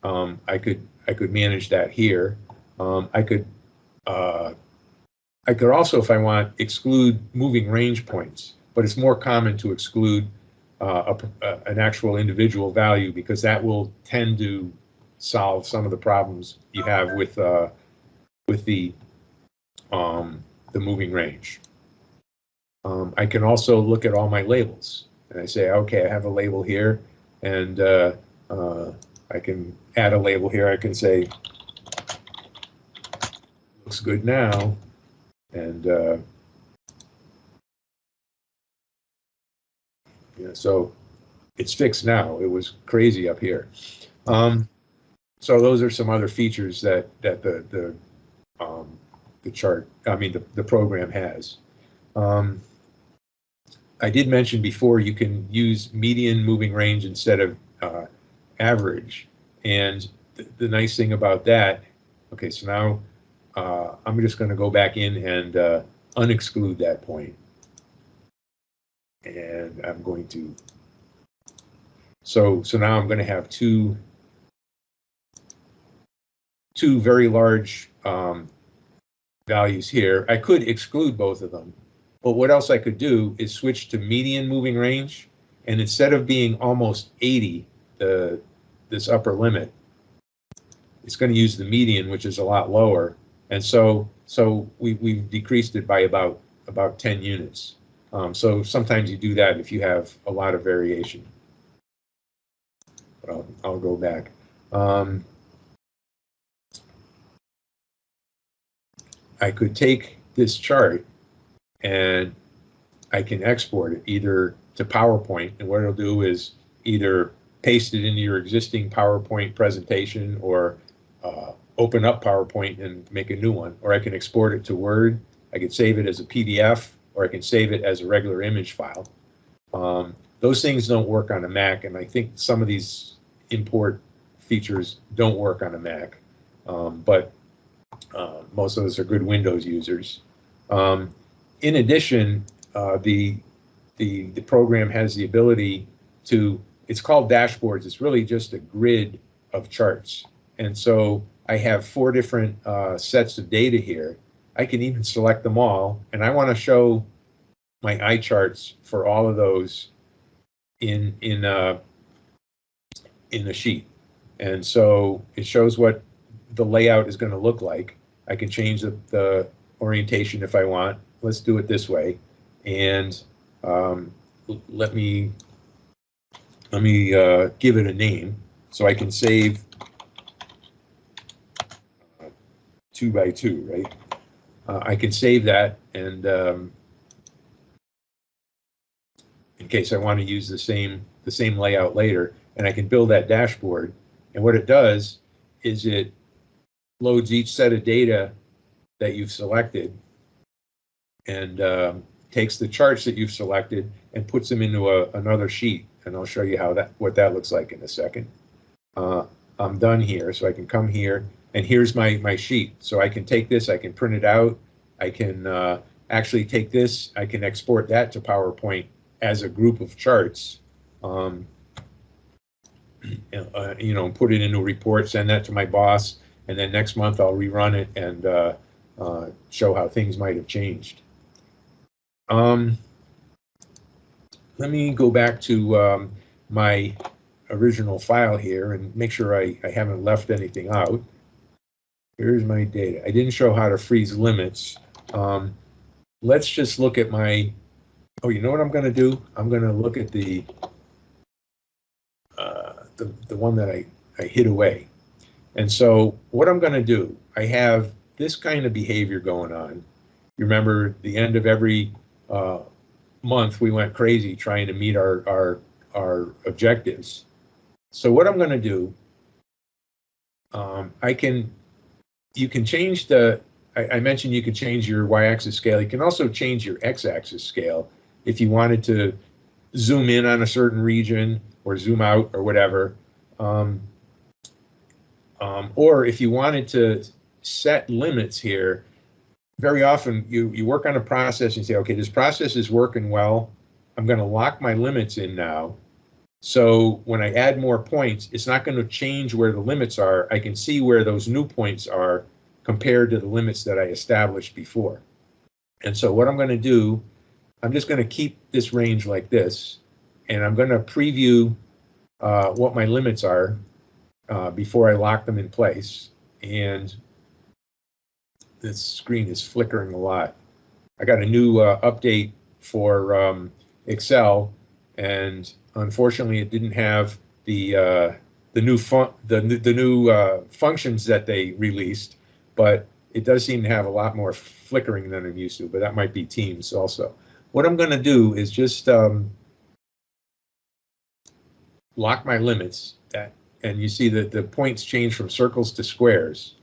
I could manage that here. I could also, if I want, exclude moving range points, but it's more common to exclude an actual individual value because that will tend to solve some of the problems you have with the moving range. I can also look at all my labels and I say, okay, I have a label here and I can add a label here. I can say, looks good now. And yeah, so it's fixed now. It was crazy up here. So those are some other features that the chart, I mean the program has. I did mention before you can use median moving range instead of average, and the nice thing about that. Okay, so now I'm just going to go back in and unexclude that point, and I'm going to. So now I'm going to have two very large values here. I could exclude both of them, but what else I could do is switch to median moving range, and instead of being almost 80, this upper limit, it's going to use the median, which is a lot lower, and so we've decreased it by about 10 units. So sometimes you do that if you have a lot of variation. But I'll go back. I could take this chart and I can export it either to PowerPoint, and what it'll do is either paste it into your existing PowerPoint presentation or open up PowerPoint and make a new one, or I can export it to Word. I can save it as a PDF, or I can save it as a regular image file. Those things don't work on a Mac, and I think some of these import features don't work on a Mac, but most of us are good Windows users. In addition, the program has the ability to, it's called dashboards. It's really just a grid of charts. And so I have 4 different sets of data here. I can even select them all, and I want to show my iCharts for all of those in the sheet. And so it shows what the layout is going to look like. I can change the orientation if I want. Let's do it this way. And let me give it a name so I can save 2 by 2, right? I can save that, and in case I want to use the same layout later, and I can build that dashboard. And what it does is it loads each set of data that you've selected and takes the charts that you've selected and puts them into another sheet. And I'll show you what that looks like in a second. I'm done here, so I can come here, and here's my sheet. So I can take this, I can print it out, I can actually take this, I can export that to PowerPoint as a group of charts, you know, put it into a report, send that to my boss, and then next month I'll rerun it and show how things might have changed. Let me go back to my original file here and make sure I haven't left anything out. Here's my data. I didn't show how to freeze limits. Let's just look at my, oh, you know what I'm going to do? I'm going to look at the one that I hid away. And so what I'm going to do, I have this kind of behavior going on. You remember the end of every month we went crazy trying to meet our objectives. So what I'm going to do, you can change the, I mentioned you could change your y-axis scale. You can also change your x-axis scale if you wanted to zoom in on a certain region or zoom out or whatever. Or if you wanted to set limits here, very often you work on a process and you say, okay, this process is working well. I'm going to lock my limits in now. So when I add more points, it's not going to change where the limits are. I can see where those new points are compared to the limits that I established before. And so what I'm going to do, I'm just going to keep this range like this, and I'm going to preview what my limits are before I lock them in place. And this screen is flickering a lot. I got a new update for Excel, and unfortunately, it didn't have the new functions that they released, but it does seem to have a lot more flickering than I'm used to. But that might be Teams also. What I'm going to do is just lock my limits. And you see that the points change from circles to squares.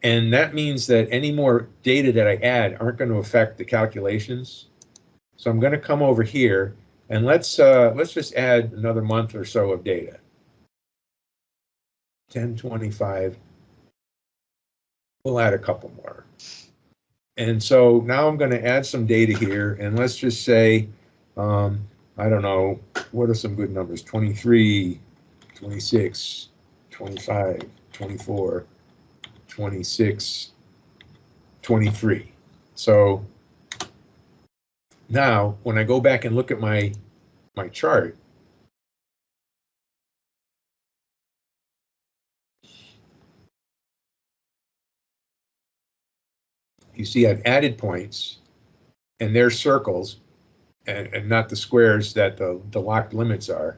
And that means that any more data that I add aren't going to affect the calculations. So I'm going to come over here and let's just add another month or so of data. 1025. We'll add a couple more. And so now I'm going to add some data here, and let's just say, I don't know, what are some good numbers? 23, 26, 25, 24, 26, 23. So now when I go back and look at my chart, you see I've added points, and they're circles and not the squares that the locked limits are.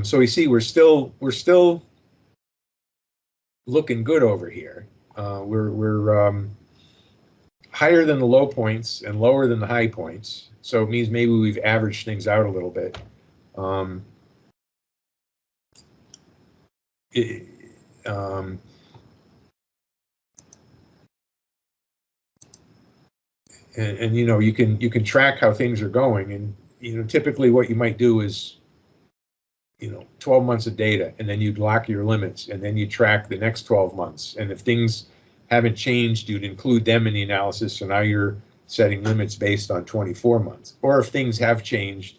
So we see we're still looking good over here. We're higher than the low points and lower than the high points. So it means maybe we've averaged things out a little bit. And you know, you can track how things are going, and you know, typically what you might do is, you know, 12 months of data, and then you'd lock your limits, and then you track the next 12 months. And if things haven't changed, you'd include them in the analysis. So now you're setting limits based on 24 months. Or if things have changed,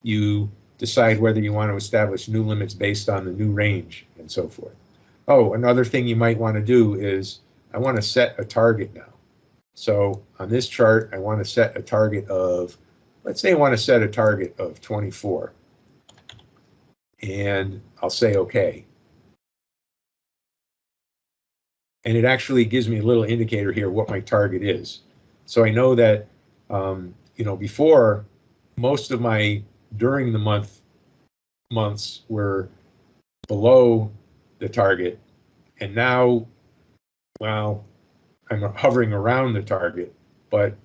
you decide whether you want to establish new limits based on the new range and so forth. Oh, another thing you might want to do is I want to set a target now. So on this chart, I want to set a target of, let's say I want to set a target of 24. And I'll say OK. And it actually gives me a little indicator here what my target is. So I know that, you know, before, most of my during the months were below the target. And now, well, I'm hovering around the target, but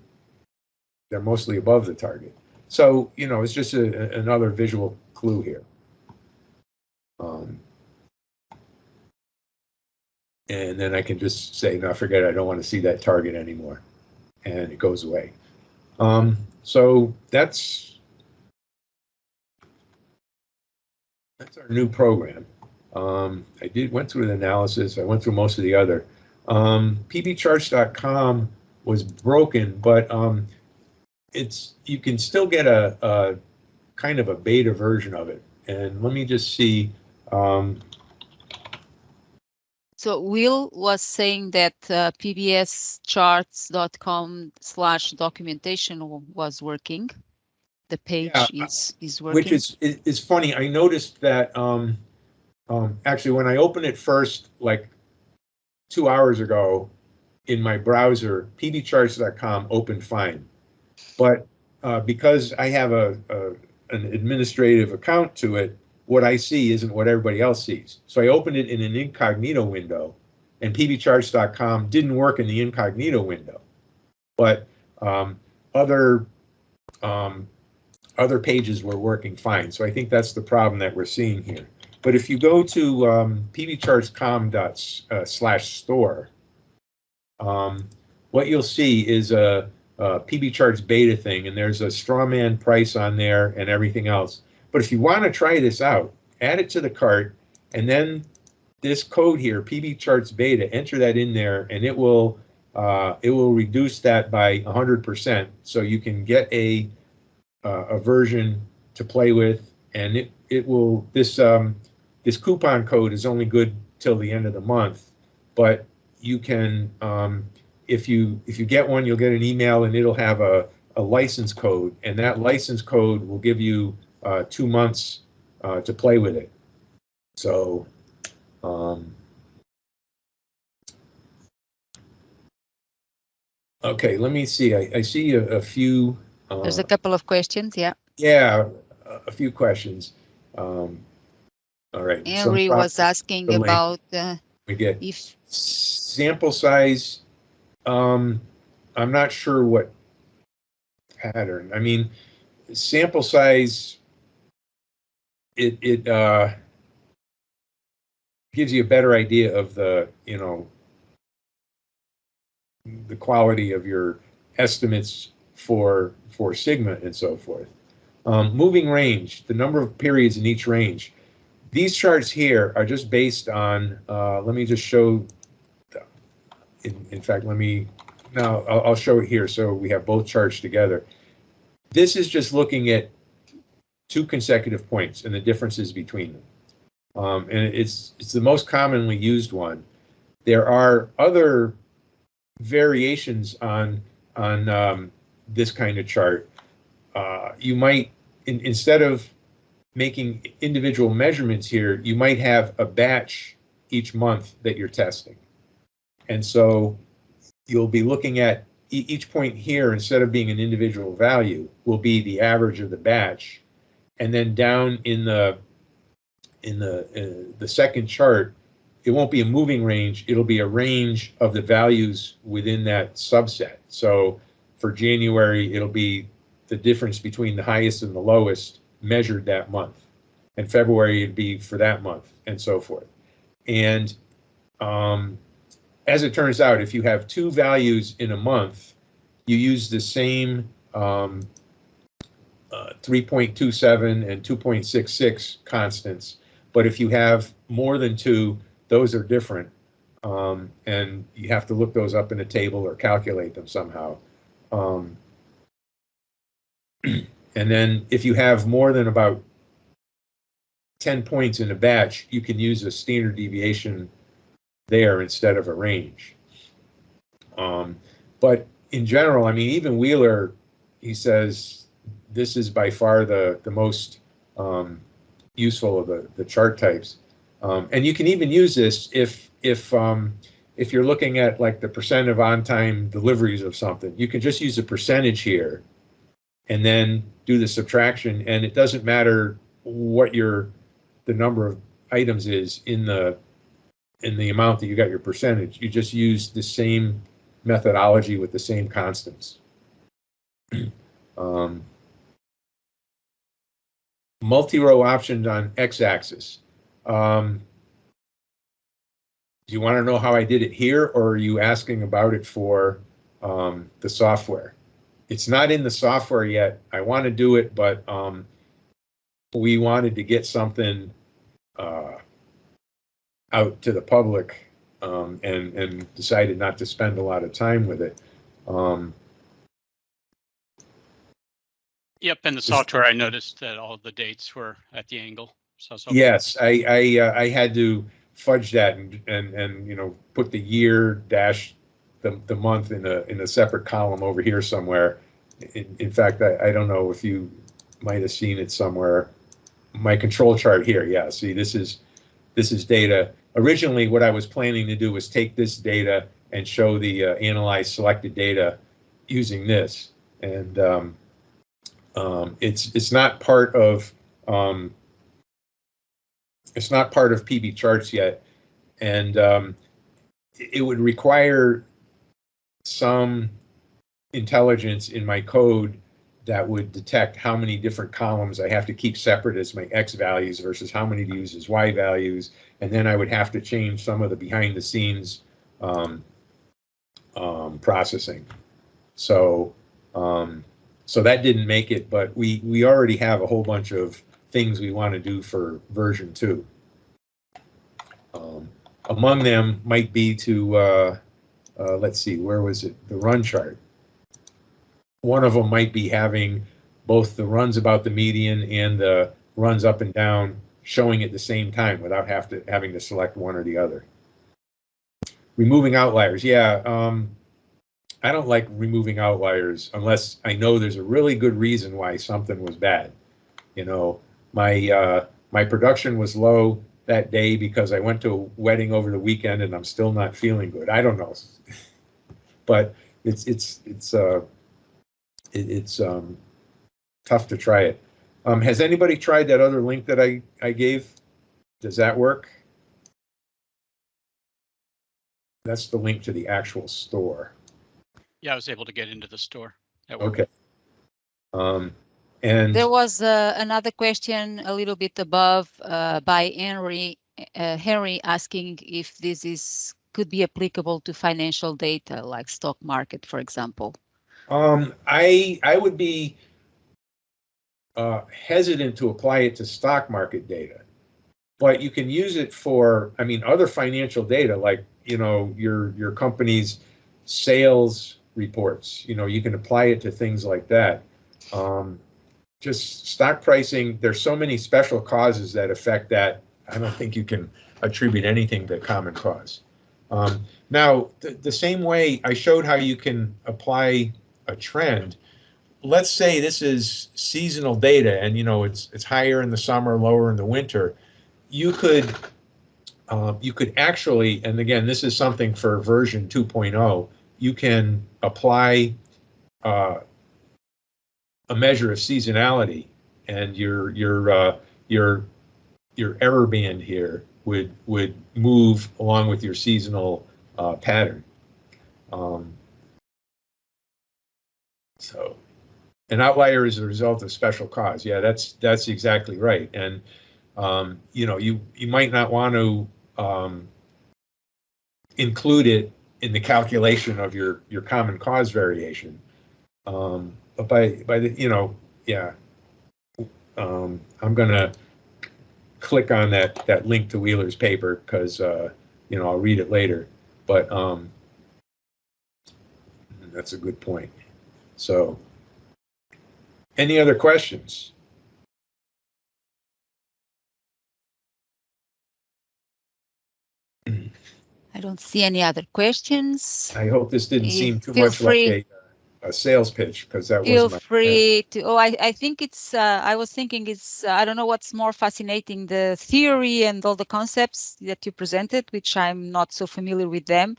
they're mostly above the target. So, you know, it's just another visual clue here. And then I can just say, no, forget it, I don't want to see that target anymore. And it goes away. So that's our new program. I went through the analysis. I went through most of the other. PBCharts.com was broken, but you can still get a kind of a beta version of it. And let me just see. So Will was saying that pbscharts.com/documentation was working. The page is working. Which is funny. I noticed that actually when I opened it first, like 2 hours ago in my browser, pbcharts.com opened fine. But because I have an administrative account to it, what I see isn't what everybody else sees. So I opened it in an incognito window, and pbcharts.com didn't work in the incognito window. But other pages were working fine. So I think that's the problem that we're seeing here. But if you go to pbcharts.com/store, what you'll see is a PBCharts beta thing, and there's a strawman price on there and everything else. But if you want to try this out, add it to the cart, and then this code here, PBCharts beta, enter that in there, and it will reduce that by 100%, so you can get a version to play with, and it will this coupon code is only good till the end of the month, but you can if you get one, you'll get an email, and it'll have a license code, and that license code will give you 2 months to play with it. So okay, let me see. I see a few. There's a couple of questions, yeah. Yeah, a few questions. All right. Henry was asking about we get if sample size. I'm not sure what pattern. I mean, sample size. It gives you a better idea of the the quality of your estimates for sigma and so forth. Moving range, the number of periods in each range. These charts here are just based on, let me just show, in fact, I'll show it here so we have both charts together. This is just looking at 2 consecutive points and the differences between them. And it's the most commonly used one. There are other variations on this kind of chart. You might, instead of making individual measurements here, you might have a batch each month that you're testing. And so you'll be looking at each point here, instead of being an individual value, will be the average of the batch. And then down in the second chart, it won't be a moving range, it'll be a range of the values within that subset. So for January, it'll be the difference between the highest and the lowest measured that month. And February, it'd be for that month, and so forth. And as it turns out, if you have 2 values in a month, you use the same 3.27 and 2.66 constants. But if you have more than 2, those are different. And you have to look those up in a table or calculate them somehow. And then if you have more than about 10 points in a batch, you can use a standard deviation there instead of a range. But in general, I mean, even Wheeler, he says this is by far the most useful of the chart types. And you can even use this if you're looking at like the percent of on-time deliveries of something. You can just use a percentage here and then do the subtraction, and it doesn't matter what the number of items is in the amount that you got your percentage. You just use the same methodology with the same constants. Multi-row options on x-axis. Do you want to know how I did it here, or are you asking about it for the software? It's not in the software yet. I want to do it, but we wanted to get something out to the public and decided not to spend a lot of time with it. Yep, in the software, I noticed that all the dates were at the angle. So yes, I had to fudge that and you know, put the year dash the month in a separate column over here somewhere. In fact, I don't know if you might have seen it somewhere. My control chart here, yeah. See, this is data. Originally, what I was planning to do was take this data and show the analyze selected data using this, and it's not part of PBCharts yet, and it would require some intelligence in my code that would detect how many different columns I have to keep separate as my X values versus how many to use as Y values, and then I would have to change some of the behind the scenes processing. So so that didn't make it, but we already have a whole bunch of things we want to do for version 2. Among them might be to let's see, where was it? The run chart. One of them might be having both the runs about the median and the runs up and down showing at the same time without having to select one or the other. Removing outliers, yeah. I don't like removing outliers unless I know there's a really good reason why something was bad. You know, my production was low that day because I went to a wedding over the weekend and I'm still not feeling good. I don't know, but it's tough to try it. Has anybody tried that other link that I gave? Does that work? That's the link to the actual store. Yeah, I was able to get into the store. Okay. And there was another question a little bit above by Henry asking if this could be applicable to financial data like stock market, for example. I would be hesitant to apply it to stock market data, but you can use it for, I mean, other financial data, like, you know, your company's sales reports. You know, you can apply it to things like that. Just stock pricing, there's so many special causes that affect that. I don't think you can attribute anything to common cause. Now, the same way I showed how you can apply a trend. Let's say this is seasonal data, and you know it's higher in the summer, lower in the winter. You could actually, and again, this is something for version 2.0. You can apply a measure of seasonality, and your error band here would move along with your seasonal pattern. So an outlier is a result of special cause. Yeah, that's exactly right. And you know, you might not want to include it in the calculation of your common cause variation. But by the, you know, yeah, I'm gonna click on that link to Wheeler's paper because you know, I'll read it later. But that's a good point. So, any other questions? I don't see any other questions. I hope this didn't seem too much like a sales pitch, because that was feel free to. Oh, I think it's I was thinking it's I don't know what's more fascinating, the theory and all the concepts that you presented, which I'm not so familiar with them.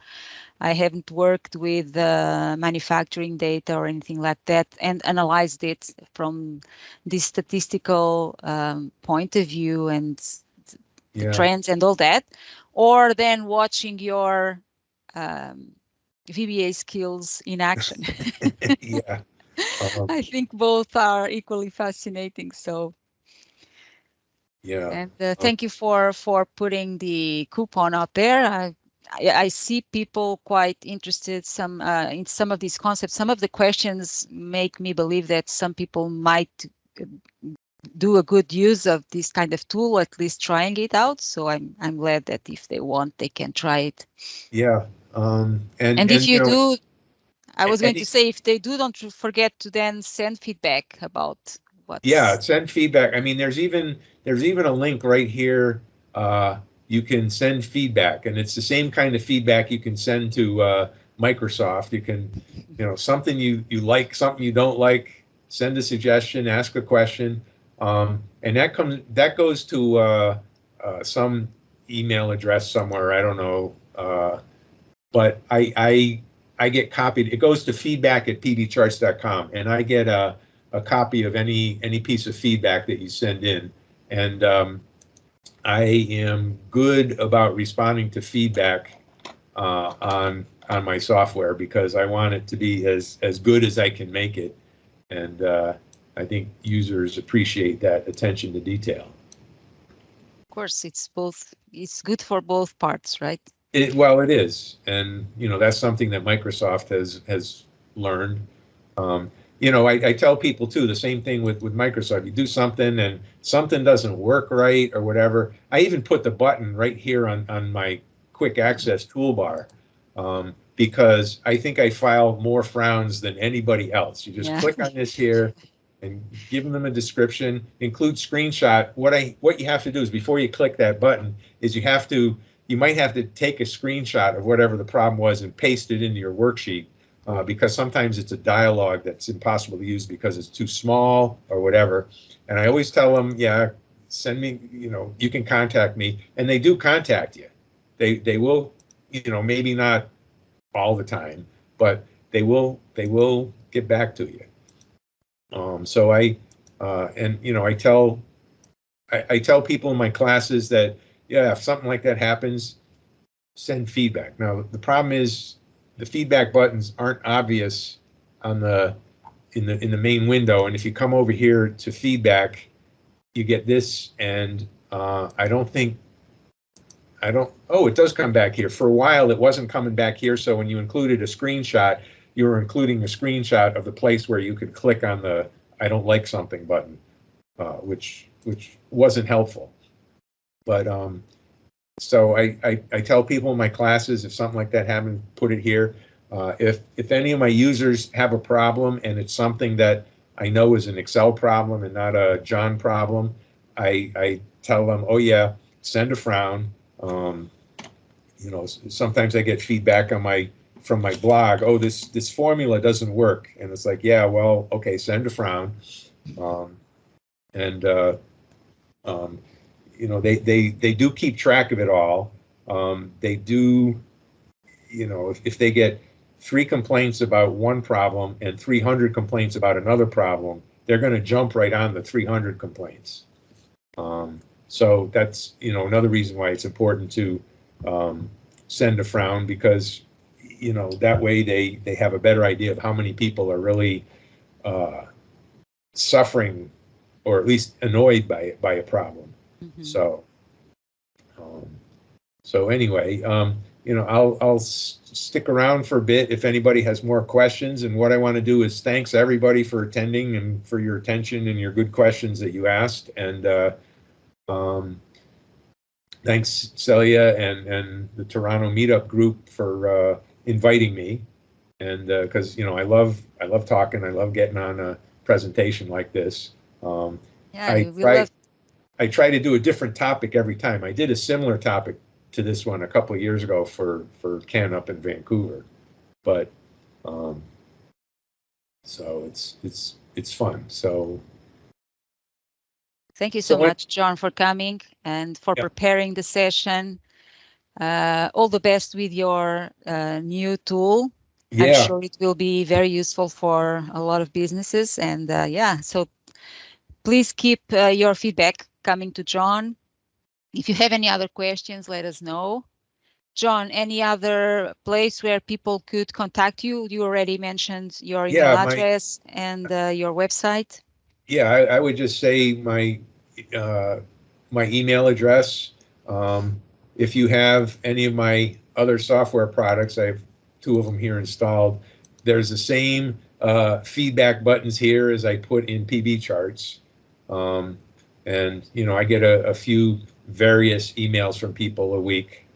I haven't worked with manufacturing data or anything like that and analyzed it from the statistical point of view and the trends and all that, or then watching your VBA skills in action. Yeah. I think both are equally fascinating. So yeah. And thank you for putting the coupon out there. I see people quite interested in some of these concepts. Some of the questions make me believe that some people might do a good use of this kind of tool, at least trying it out. So I'm glad that if they want, they can try it. Yeah. And if you know, do, I was going to say, if they do, don't forget to then send feedback about what. Yeah, send feedback. I mean, there's even a link right here you can send feedback, and it's the same kind of feedback you can send to Microsoft. You can, something you like, something you don't like, send a suggestion, ask a question, and that goes to some email address somewhere. I don't know, but I get copied. It goes to feedback@pbcharts.com, and I get a copy of any piece of feedback that you send in, and I am good about responding to feedback on my software because I want it to be as good as I can make it, and I think users appreciate that attention to detail. Of course, it's good for both parts, right? Well, it is, and that's something that Microsoft has learned. I tell people too the same thing with Microsoft. You do something and something doesn't work right or whatever. I even put the button right here on my quick access toolbar because I think I file more frowns than anybody else. You just click on this here and give them a description, include screenshot. What you have to do is before you click that button is you might have to take a screenshot of whatever the problem was and paste it into your worksheet. Because sometimes it's a dialogue that's impossible to use because it's too small or whatever. And I always tell them, send me, you can contact me. And they do contact you. They will, maybe not all the time, but they will get back to you. So I tell people in my classes that, if something like that happens, send feedback. Now, the problem is, the feedback buttons aren't obvious in the main window, and if you come over here to feedback, you get this, and it does come back here. For a while, it wasn't coming back here, so when you included a screenshot, you were including a screenshot of the place where you could click on the I don't like something button, which wasn't helpful. But so I tell people in my classes, if something like that happens, put it here. If any of my users have a problem and it's something that I know is an Excel problem and not a Jon problem, I tell them, send a frown. Sometimes I get feedback from my blog, this formula doesn't work, and it's like, okay, send a frown. They do keep track of it all. They do, if they get 3 complaints about one problem and 300 complaints about another problem, they're going to jump right on the 300 complaints. So that's, another reason why it's important to send a frown, because, that way they have a better idea of how many people are really suffering or at least annoyed by a problem. Mm-hmm. So anyway, I'll stick around for a bit if anybody has more questions. And what I want to do is thanks everybody for attending and for your attention and your good questions that you asked. And thanks Célia and the Toronto Meetup group for inviting me. And because I love talking, I love getting on a presentation like this. I try to do a different topic every time. I did a similar topic to this one a couple of years ago for Ken up in Vancouver, but so it's fun. So thank you so much, Jon, for coming and for preparing the session. All the best with your new tool. I'm sure it will be very useful for a lot of businesses, and so please keep your feedback coming to Jon. If you have any other questions, let us know. Jon, any other place where people could contact you? You already mentioned your email address and your website. Yeah, I would just say my email address. If you have any of my other software products, I have 2 of them here installed. There's the same feedback buttons here as I put in PBCharts. And I get a few various emails from people a week,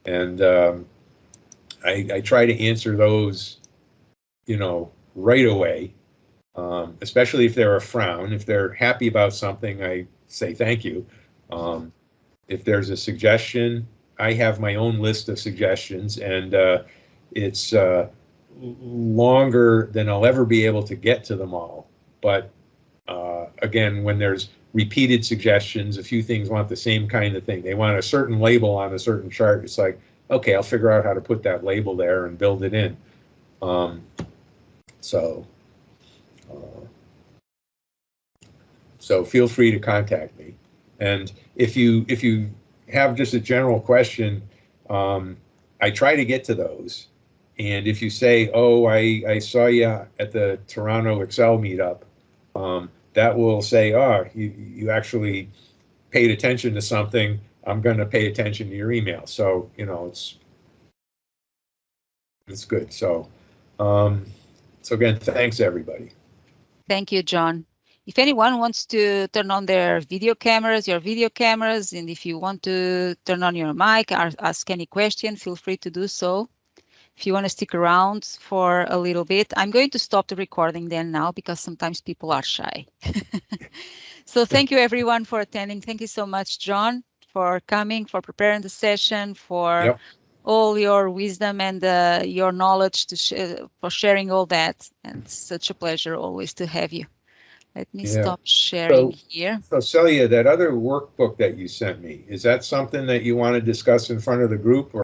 and I try to answer those, right away, especially if they're a frown. If they're happy about something, I say thank you. if there's a suggestion, I have my own list of suggestions, and it's longer than I'll ever be able to get to them all. But again, when there's repeated suggestions, a few things want the same kind of thing. They want a certain label on a certain chart. It's like, okay, I'll figure out how to put that label there and build it in. So feel free to contact me. And if you have just a general question, I try to get to those. And if you say, oh, I saw you at the Toronto Excel Meetup, that will say, oh, you actually paid attention to something. I'm going to pay attention to your email. So, you know, it's good. So, so again, thanks everybody. Thank you, John. If anyone wants to turn on their video cameras, and if you want to turn on your mic or ask any question, feel free to do so. If you want to stick around for a little bit, I'm going to stop the recording then now because sometimes people are shy. So thank you everyone for attending. Thank you so much, John, for coming, for preparing the session, for all your wisdom and your knowledge for sharing all that. And it's such a pleasure always to have you. Let me stop sharing here. So Célia, that other workbook that you sent me, is that something that you want to discuss in front of the group? Or